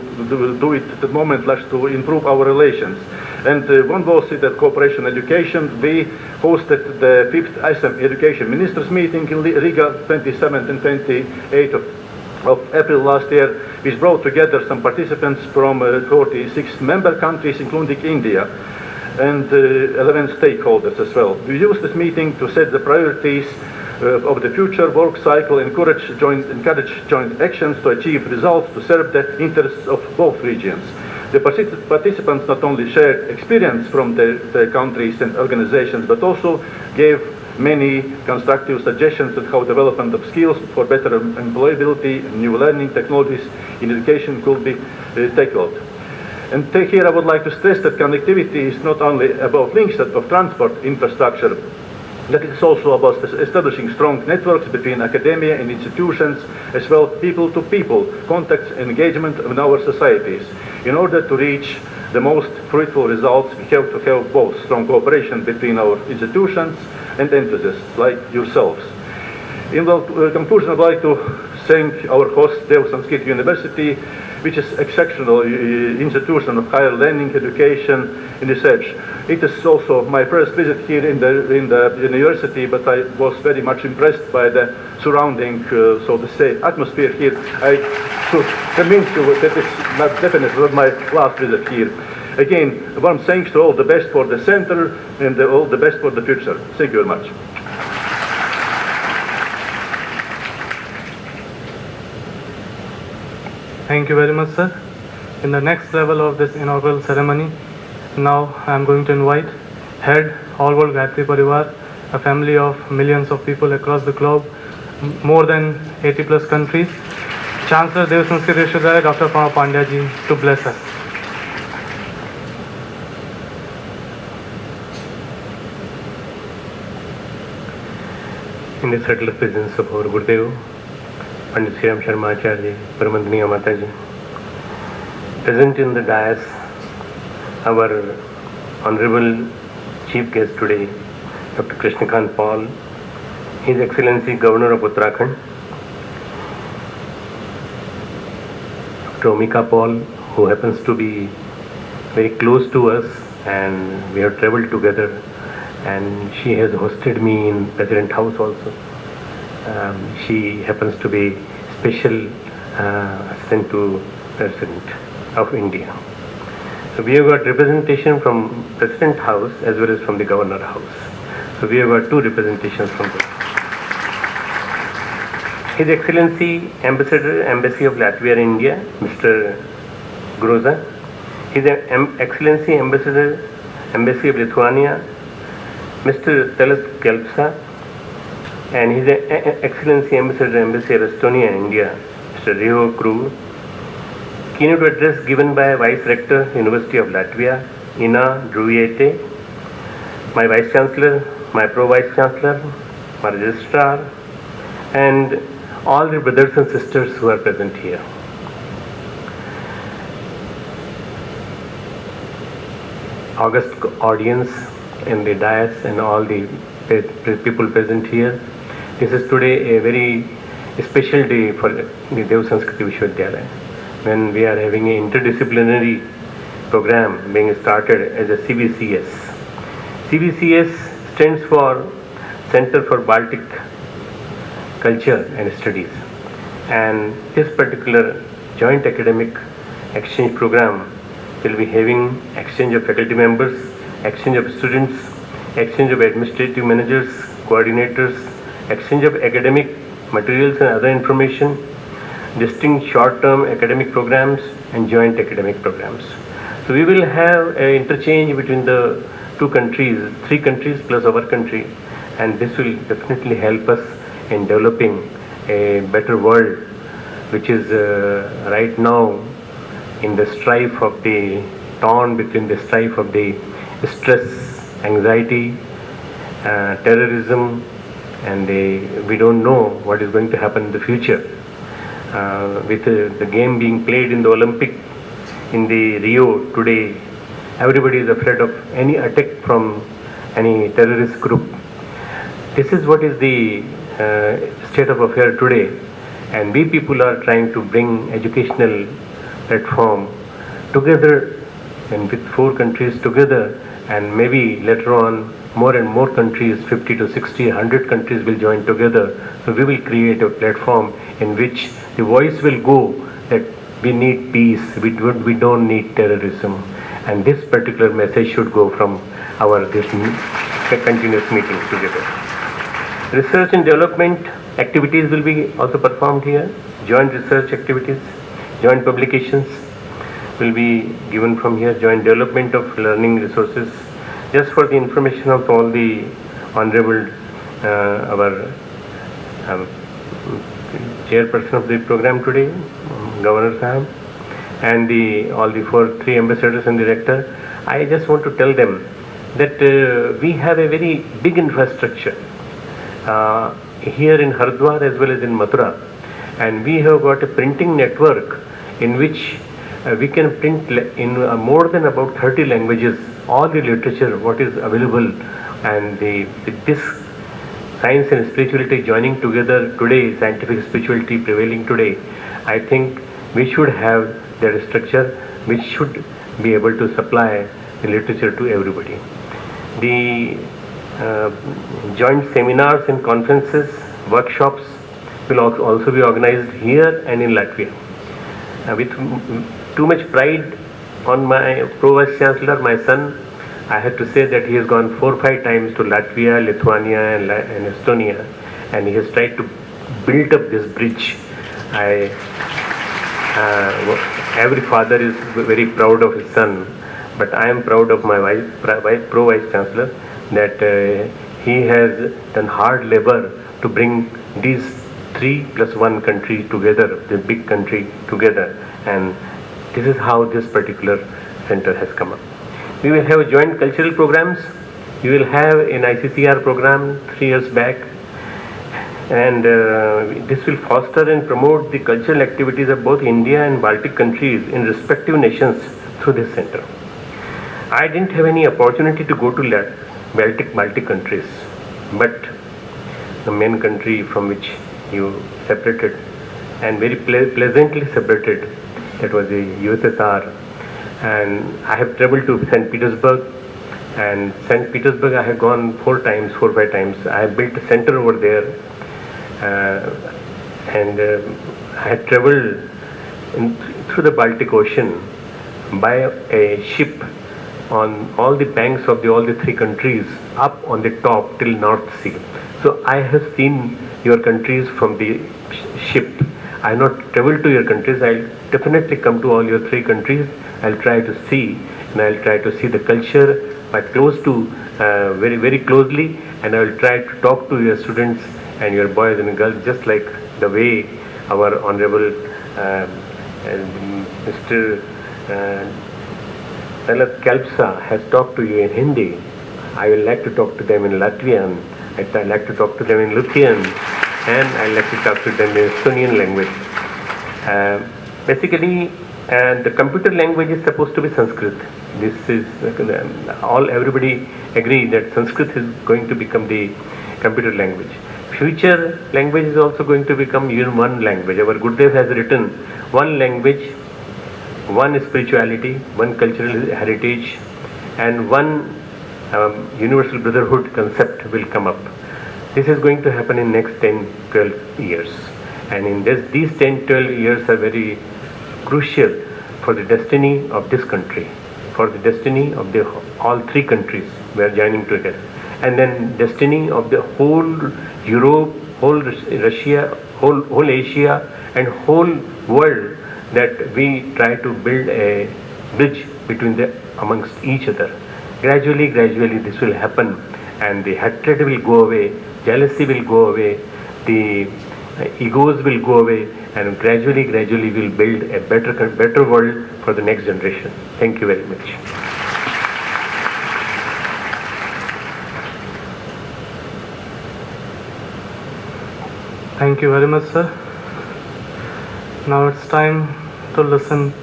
do it at the moment to improve our relations. And one was the cooperation education. We hosted the 5th ISM Education Ministers meeting in Riga, 27th and 28th of April last year, which brought together some participants from 46 member countries, including India, and 11 stakeholders as well. We used this meeting to set the priorities of the future work cycle, encourage joint actions to achieve results to serve the interests of both regions. The participants not only shared experience from the countries and organizations, but also gave many constructive suggestions on how development of skills for better employability and new learning technologies in education could be tackled. And here I would like to stress that connectivity is not only about links of transport infrastructure, that it's also about establishing strong networks between academia and institutions, as well people-to-people contacts and engagement in our societies. In order to reach the most fruitful results, we have to have both strong cooperation between our institutions and enthusiasts like yourselves. In conclusion, I'd like to thank our host, Sanskriti University, which is an exceptional institution of higher learning, education, and research. It is also my first visit here in the university, but I was very much impressed by the surrounding, so to say, atmosphere here. I should convince you that it's not definitely not my last visit here. Again, a warm thanks to all the best for the center and all the best for the future. Thank you very much. Thank you very much, sir. In the next level of this inaugural ceremony, now I am going to invite Head All World Gayatri Pariwar, a family of millions of people across the globe, more than 80 plus countries, Chancellor Dev Sanskriti Vishwavidyalaya, Dr. Pranab Pandya ji, to bless us. In the subtle presence of our Gurudev, Pandit Sriram Sharma Acharya, Paramandaniya Mataji, present in the dais, our Honorable Chief Guest today, Dr. Krishnakant Paul, His Excellency Governor of Uttarakhand, Dr. Omika Paul, who happens to be very close to us, and we have traveled together, and she has hosted me in President House also. She happens to be special assistant to President of India. So we have got representation from President House as well as from the Governor House. So we have got two representations from both. His Excellency Ambassador, Embassy of Latvia in India, Mr. Groza. His Excellency Ambassador, Embassy of Lithuania, Mr. Talat Kelpsa. And His Excellency Ambassador, Embassy of Estonia, India, Mr. Riho Kru. Keynote address given by Vice Rector, University of Latvia, Ina Druiete, my Vice Chancellor, my Pro-Vice Chancellor, my Registrar, and all the brothers and sisters who are present here. August audience in the dais and all the people present here. This is today a very special day for the Dev Sanskriti Vishwavidyalaya, when we are having an interdisciplinary program being started as a CVCS. CVCS stands for Center for Baltic Culture and Studies, and this particular joint academic exchange program will be having exchange of faculty members, exchange of students, exchange of administrative managers, coordinators, exchange of academic materials and other information, distinct short-term academic programs and joint academic programs. So we will have an interchange between the two countries, three countries plus our country, and this will definitely help us in developing a better world, which is right now in the strife of the torn between the strife of the stress, anxiety, terrorism, and we don't know what is going to happen in the future. With the game being played in the Olympic in the Rio today, everybody is afraid of any attack from any terrorist group. This is what is the state of affair today, and we people are trying to bring educational platform together and with 4 countries together, and maybe later on more and more countries, 50 to 60, 100 countries will join together. So we will create a platform in which the voice will go that we need peace, we don't need terrorism, and this particular message should go from our this continuous meetings together. Research and development activities will be also performed here. Joint research activities, joint publications will be given from here. Joint development of learning resources. Just for the information of all the honorable our chairperson of the program today, Governor Sahab, and all the 3 ambassadors and director, I just want to tell them that we have a very big infrastructure here in Haridwar as well as in Mathura, and we have got a printing network in which we can print in more than about 30 languages all the literature what is available, and with this science and spirituality joining together today, scientific spirituality prevailing today, I think we should have that structure which should be able to supply the literature to everybody. The joint seminars and conferences, workshops will also be organized here and in Latvia. With too much pride on my Pro-Vice Chancellor, my son, I have to say that he has gone 4 or 5 times to Latvia, Lithuania and Estonia, and he has tried to build up this bridge. Every father is very proud of his son, but I am proud of my Pro-Vice Chancellor that he has done hard labor to bring these 3 plus 1 country together, the big country together, and this is how this particular center has come up. We will have joint cultural programs. We will have an ICCR program 3 years back, and this will foster and promote the cultural activities of both India and Baltic countries in respective nations through this center. I didn't have any opportunity to go to Baltic countries, but the main country from which you separated and very pleasantly separated, that was the USSR, and I have traveled to St. Petersburg, and St. Petersburg I have gone 4 or 5 times. I have built a center over there, and I had traveled through the Baltic Ocean by a ship on all the banks of all the 3 countries, up on the top till North Sea. So I have seen your countries from the ship. I have not traveled to your countries. I'll definitely come to all your 3 countries. I'll try to see, and I'll try to see the culture by very, very closely, and I will try to talk to your students and your boys and girls just like the way our Honorable Mr. Talat Kalpsa has talked to you in Hindi. I will like to talk to them in Latvian, I'd like to talk to them in Lithuanian, and I'd like to talk to them in Estonian language. Basically, the computer language is supposed to be Sanskrit. This is everybody agree that Sanskrit is going to become the computer language. Future language is also going to become even one language. Our Gurudev has written one language, one spirituality, one cultural heritage, and one universal brotherhood concept will come up. This is going to happen in next 10-12 years, and in these 10-12 years are very crucial for the destiny of this country, for the destiny of all 3 countries we are joining together, and then destiny of the whole Europe, whole Russia, whole Asia, and whole world, that we try to build a bridge between amongst each other. Gradually this will happen, and the hatred will go away, jealousy will go away, the egos will go away, and gradually we'll build a better world for the next generation. Thank you very much. Thank you very much, sir. Now it's time to listen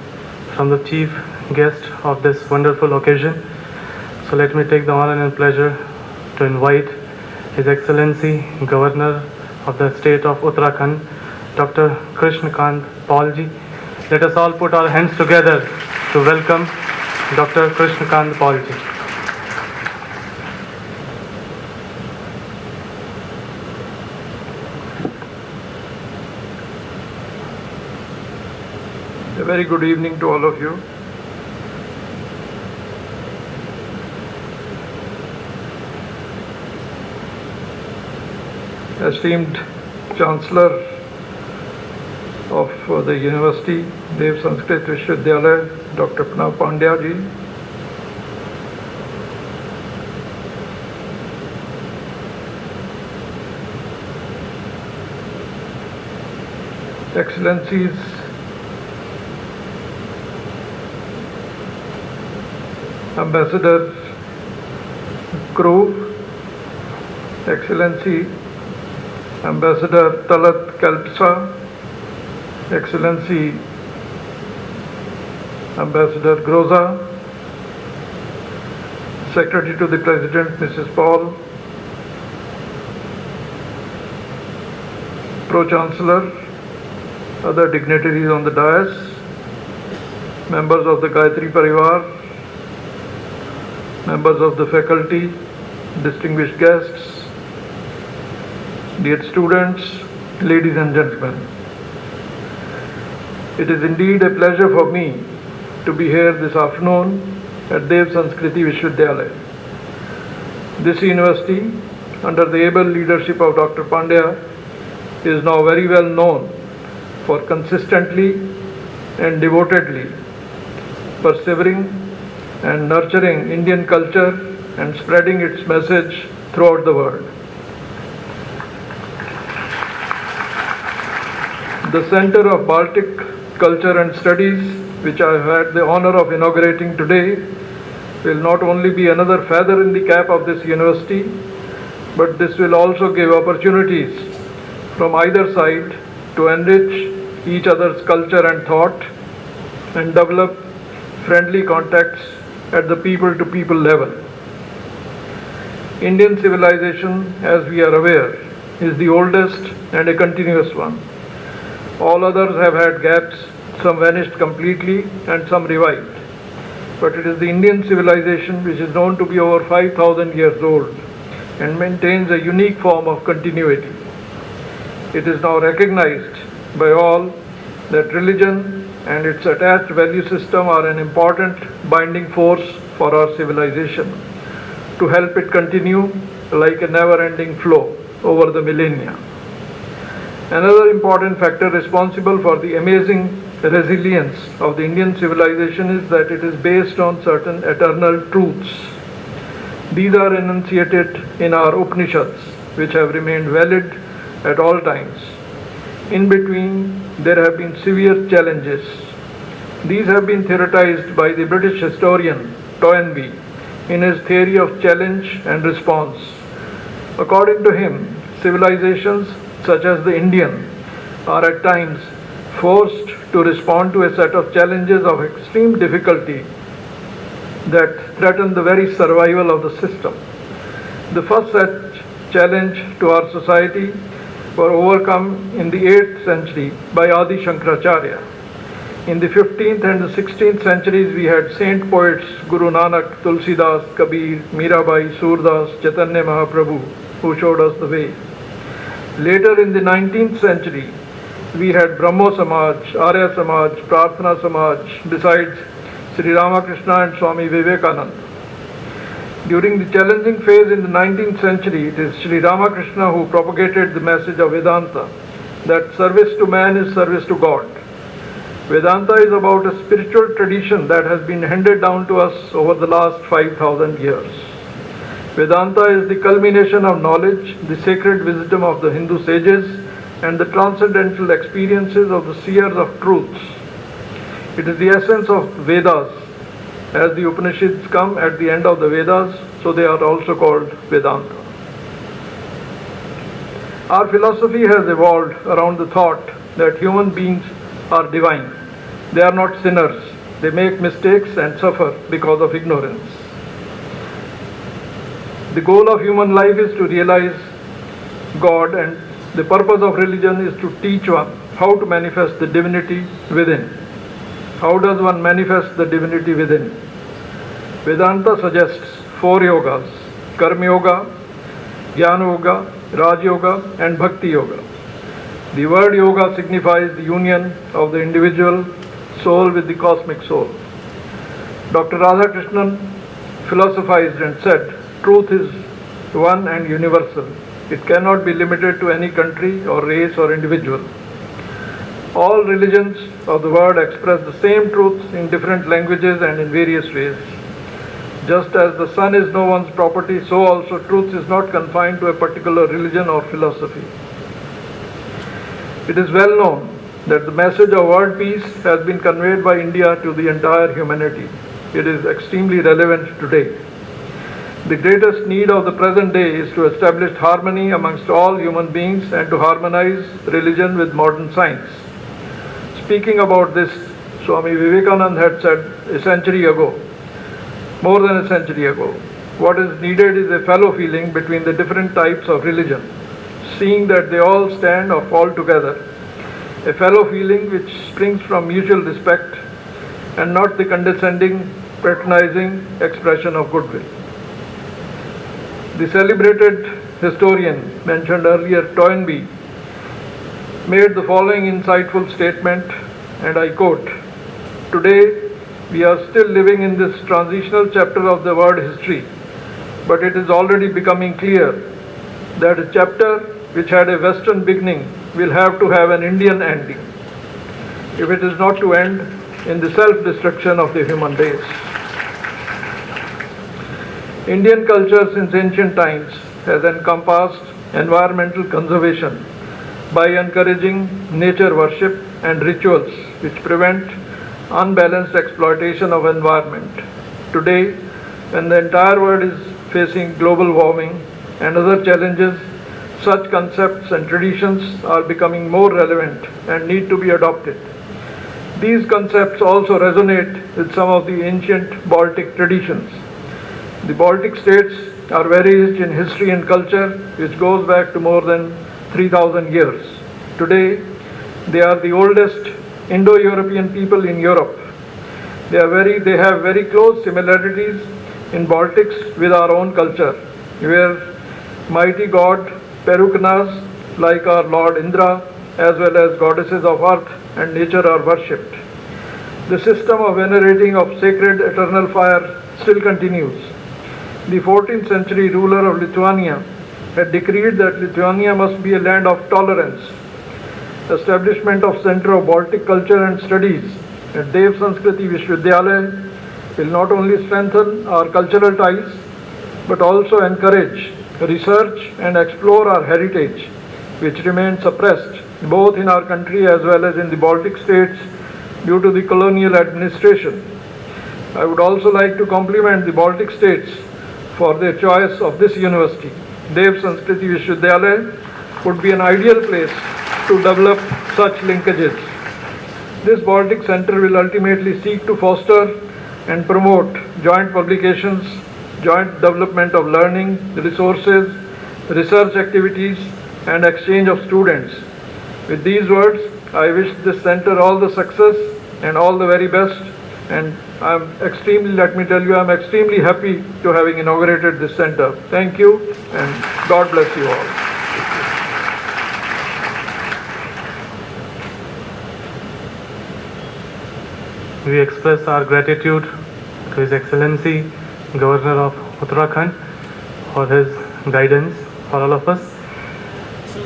from the chief guest of this wonderful occasion. So let me take the honor and pleasure to invite His Excellency Governor of the state of Uttarakhand, Dr. Krishnakant Paulji. Let us all put our hands together to welcome Dr. Krishnakant Paulji. A very good evening to all of you. Esteemed Chancellor of the University, Dev Sanskriti Vishwavidyalaya, Dr. Pranav Pandya ji, Excellencies, Ambassador Grove, Excellency Ambassador Talat Kalpsa, Excellency Ambassador Groza, Secretary to the President Mrs. Paul, Pro-Chancellor, other dignitaries on the dais, members of the Gayatri Pariwar, members of the faculty, distinguished guests, dear students, ladies and gentlemen. It is indeed a pleasure for me to be here this afternoon at Dev Sanskriti Vishwavidyalaya. This university, under the able leadership of Dr. Pandya, is now very well known for consistently and devotedly persevering and nurturing Indian culture and spreading its message throughout the world. The Center of Baltic Culture and Studies, which I have had the honor of inaugurating today, will not only be another feather in the cap of this university, but this will also give opportunities from either side to enrich each other's culture and thought and develop friendly contacts at the people-to-people level. Indian civilization, as we are aware, is the oldest and a continuous one. All others have had gaps, some vanished completely and some revived. But it is the Indian civilization which is known to be over 5,000 years old and maintains a unique form of continuity. It is now recognized by all that religion and its attached value system are an important binding force for our civilization to help it continue like a never-ending flow over the millennia. Another important factor responsible for the amazing resilience of the Indian civilization is that it is based on certain eternal truths. These are enunciated in our Upanishads, which have remained valid at all times. In between, there have been severe challenges. These have been theorized by the British historian Toynbee in his theory of challenge and response. According to him, civilizations such as the Indian are at times forced to respond to a set of challenges of extreme difficulty that threaten the very survival of the system. The first such challenge to our society were overcome in the 8th century by Adi Shankaracharya. In the 15th and the 16th centuries, we had saint poets Guru Nanak, Tulsidas, Kabir, Mirabai, Surdas, Chaitanya Mahaprabhu, who showed us the way. Later in the 19th century, we had Brahmo Samaj, Arya Samaj, Prarthana Samaj, besides Sri Ramakrishna and Swami Vivekananda. During the challenging phase in the 19th century, it is Sri Ramakrishna who propagated the message of Vedanta, that service to man is service to God. Vedanta is about a spiritual tradition that has been handed down to us over the last 5,000 years. Vedanta is the culmination of knowledge, the sacred wisdom of the Hindu sages, and the transcendental experiences of the seers of truths. It is the essence of Vedas. As the Upanishads come at the end of the Vedas, so they are also called Vedanta. Our philosophy has evolved around the thought that human beings are divine. They are not sinners. They make mistakes and suffer because of ignorance. The goal of human life is to realize God, and the purpose of religion is to teach one how to manifest the divinity within. How does one manifest the divinity within? Vedanta suggests 4 yogas: Karma Yoga, Jnana Yoga, Raj Yoga, and Bhakti Yoga. The word yoga signifies the union of the individual soul with the cosmic soul. Dr. Radhakrishnan philosophized and said, truth is one and universal. It cannot be limited to any country or race or individual. All religions of the world express the same truth in different languages and in various ways. Just as the sun is no one's property, so also truth is not confined to a particular religion or philosophy. It is well known that the message of world peace has been conveyed by India to the entire humanity. It is extremely relevant today. The greatest need of the present day is to establish harmony amongst all human beings and to harmonize religion with modern science. Speaking about this, Swami Vivekananda had said a century ago, more than a century ago, what is needed is a fellow feeling between the different types of religion, seeing that they all stand or fall together. A fellow feeling which springs from mutual respect and not the condescending, patronizing expression of goodwill. The celebrated historian mentioned earlier, Toynbee, made the following insightful statement, and I quote, "Today, we are still living in this transitional chapter of the world history, but it is already becoming clear that a chapter which had a Western beginning will have to have an Indian ending, if it is not to end in the self-destruction of the human race." Indian culture since ancient times has encompassed environmental conservation by encouraging nature worship and rituals which prevent unbalanced exploitation of environment. Today, when the entire world is facing global warming and other challenges, such concepts and traditions are becoming more relevant and need to be adopted. These concepts also resonate with some of the ancient Baltic traditions. The Baltic states are very rich in history and culture, which goes back to more than 3,000 years. Today, they are the oldest Indo-European people in Europe. They have very close similarities in Baltics with our own culture, where mighty god Peruknas, like our Lord Indra, as well as goddesses of earth and nature are worshipped. The system of venerating of sacred eternal fire still continues. The 14th century ruler of Lithuania had decreed that Lithuania must be a land of tolerance. Establishment of Center of Baltic Culture and Studies at Dev Sanskriti Vishwavidyalaya will not only strengthen our cultural ties, but also encourage research and explore our heritage, which remains suppressed both in our country as well as in the Baltic states due to the colonial administration. I would also like to compliment the Baltic states for their choice of this university. Dev Sanskriti Vishwavidyalaya would be an ideal place to develop such linkages. This Baltic Center will ultimately seek to foster and promote joint publications, joint development of learning, resources, research activities, and exchange of students. With these words, I wish this center all the success and all the very best. And let me tell you, I'm extremely happy to having inaugurated this center. Thank you, and God bless you all. We express our gratitude to His Excellency, Governor of Uttarakhand, for his guidance for all of us.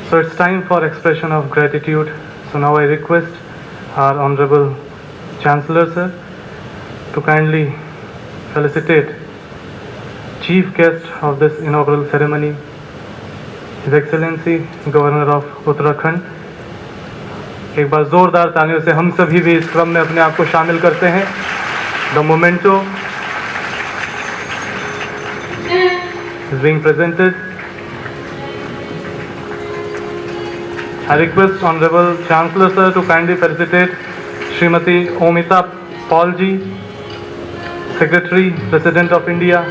So it's time for expression of gratitude. So now I request our Honorable Chancellor Sir to kindly felicitate Chief Guest of this inaugural ceremony, His Excellency Governor of Uttarakhand. एक बार जोरदार तालियों से हम सभी भी इस क्रम में अपने आप को शामिल करते हैं. The memento is being presented. I request Honorable Chancellor Sir to kindly felicitate Srimati Omita Paul ji, Secretary, President of India.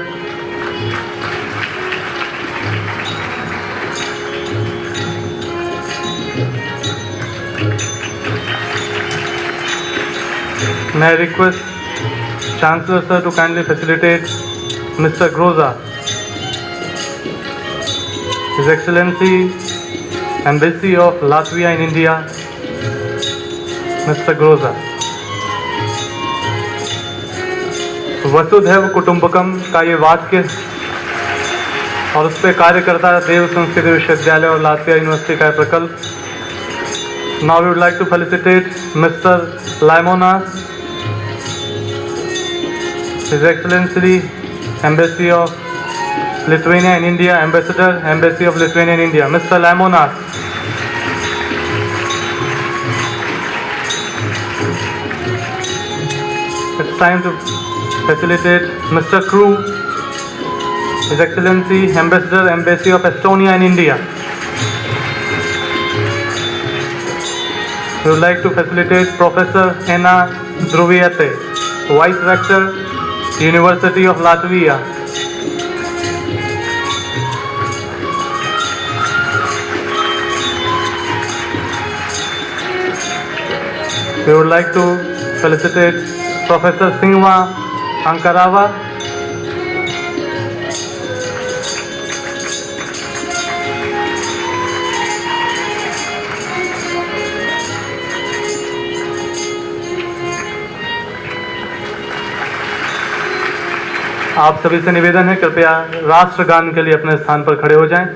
May I request Chancellor Sir to kindly facilitate Mr. Groza, His Excellency Embassy of Latvia in India, Mr. Groza. वसुधैव कुटुंबकम का ये वाक्य और उस पर कार्य करता है देव संस्कृति विश्वविद्यालय और लातविया यूनिवर्सिटी का प्रकल्प. Now we would like to felicitate Mr. Laimonas, His Excellency Embassy of Lithuania in India, Ambassador, Embassy of Lithuania in India, Mr. Laimonas. It's time to facilitate Mr. Crew, His Excellency Ambassador, Embassy of Estonia in India. We would like to facilitate Professor Ena Druviate, Vice Rector, University of Latvia. We would like to felicitate Professor Singwa Ankarava, आप सभी से निवेदन है कृपया राष्ट्रगान के लिए अपने स्थान पर खड़े हो जाएं.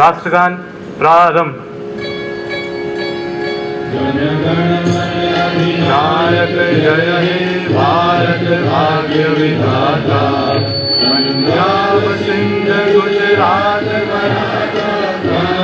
राष्ट्रगान प्रारंभ. नायक जय हे भारत भाग्य विधाता, पंजाब सिंध गुजरात मराठा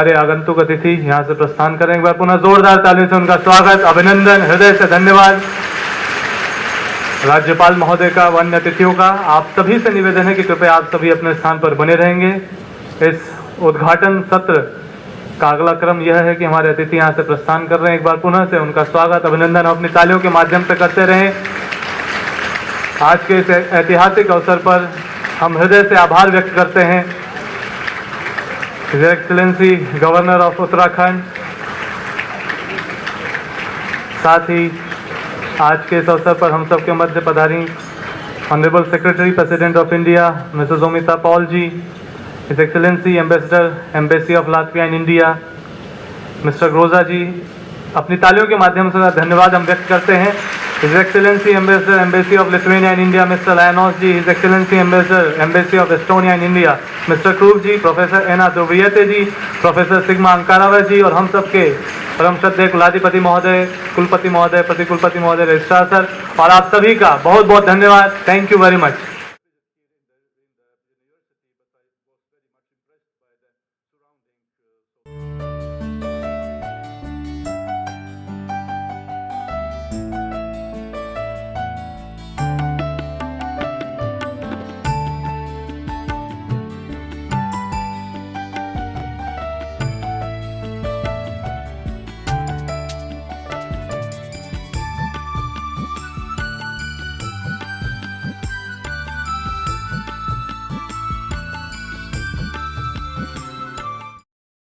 हमारे आगंतुक अतिथि यहाँ से प्रस्थान करें। एक बार पुनः जोरदार तालियों से उनका स्वागत, अभिनंदन, हृदय से धन्यवाद। राज्यपाल महोदय का व अन्य अतिथियों का आप सभी से निवेदन है कि कृपया आप सभी अपने स्थान पर बने रहेंगे। इस उद्घाटन सत्र का अगला क्रम यह है कि हमारे अतिथि यहाँ से प्रस्थान कर रहे हैं। एक बार पुनः से उनका स्वागत, अभिनंदन अपनी तालियों के माध्यम से करते रहें। आज के इस ऐतिहासिक अवसर पर हम हृदय से आभार व्यक्त करते हैं his excellency governor of Uttarakhand, साथ ही आज के इस अवसर पर हम सबके मध्य पधारी honourable secretary president of India Mrs Omita Paul ji, his excellency ambassador embassy of Latvia in India Mister Groza ji. अपनी तालियों के माध्यम से धन्यवाद हम व्यक्त करते हैं। His excellency ambassador embassy of Lithuania in India Mister Lainos ji, his excellency ambassador embassy of Estonia in India Mister Kruuv ji, professor Ena Durviyte ji, professor Sigma Ankrava ji और हम सबके परम श्रद्धेय कुलाधिपति महोदय, कुलपति महोदय, प्रतिकुलपति महोदय, रजिस्ट्रार सर और आप सभी का बहुत बहुत धन्यवाद। Thank you very much.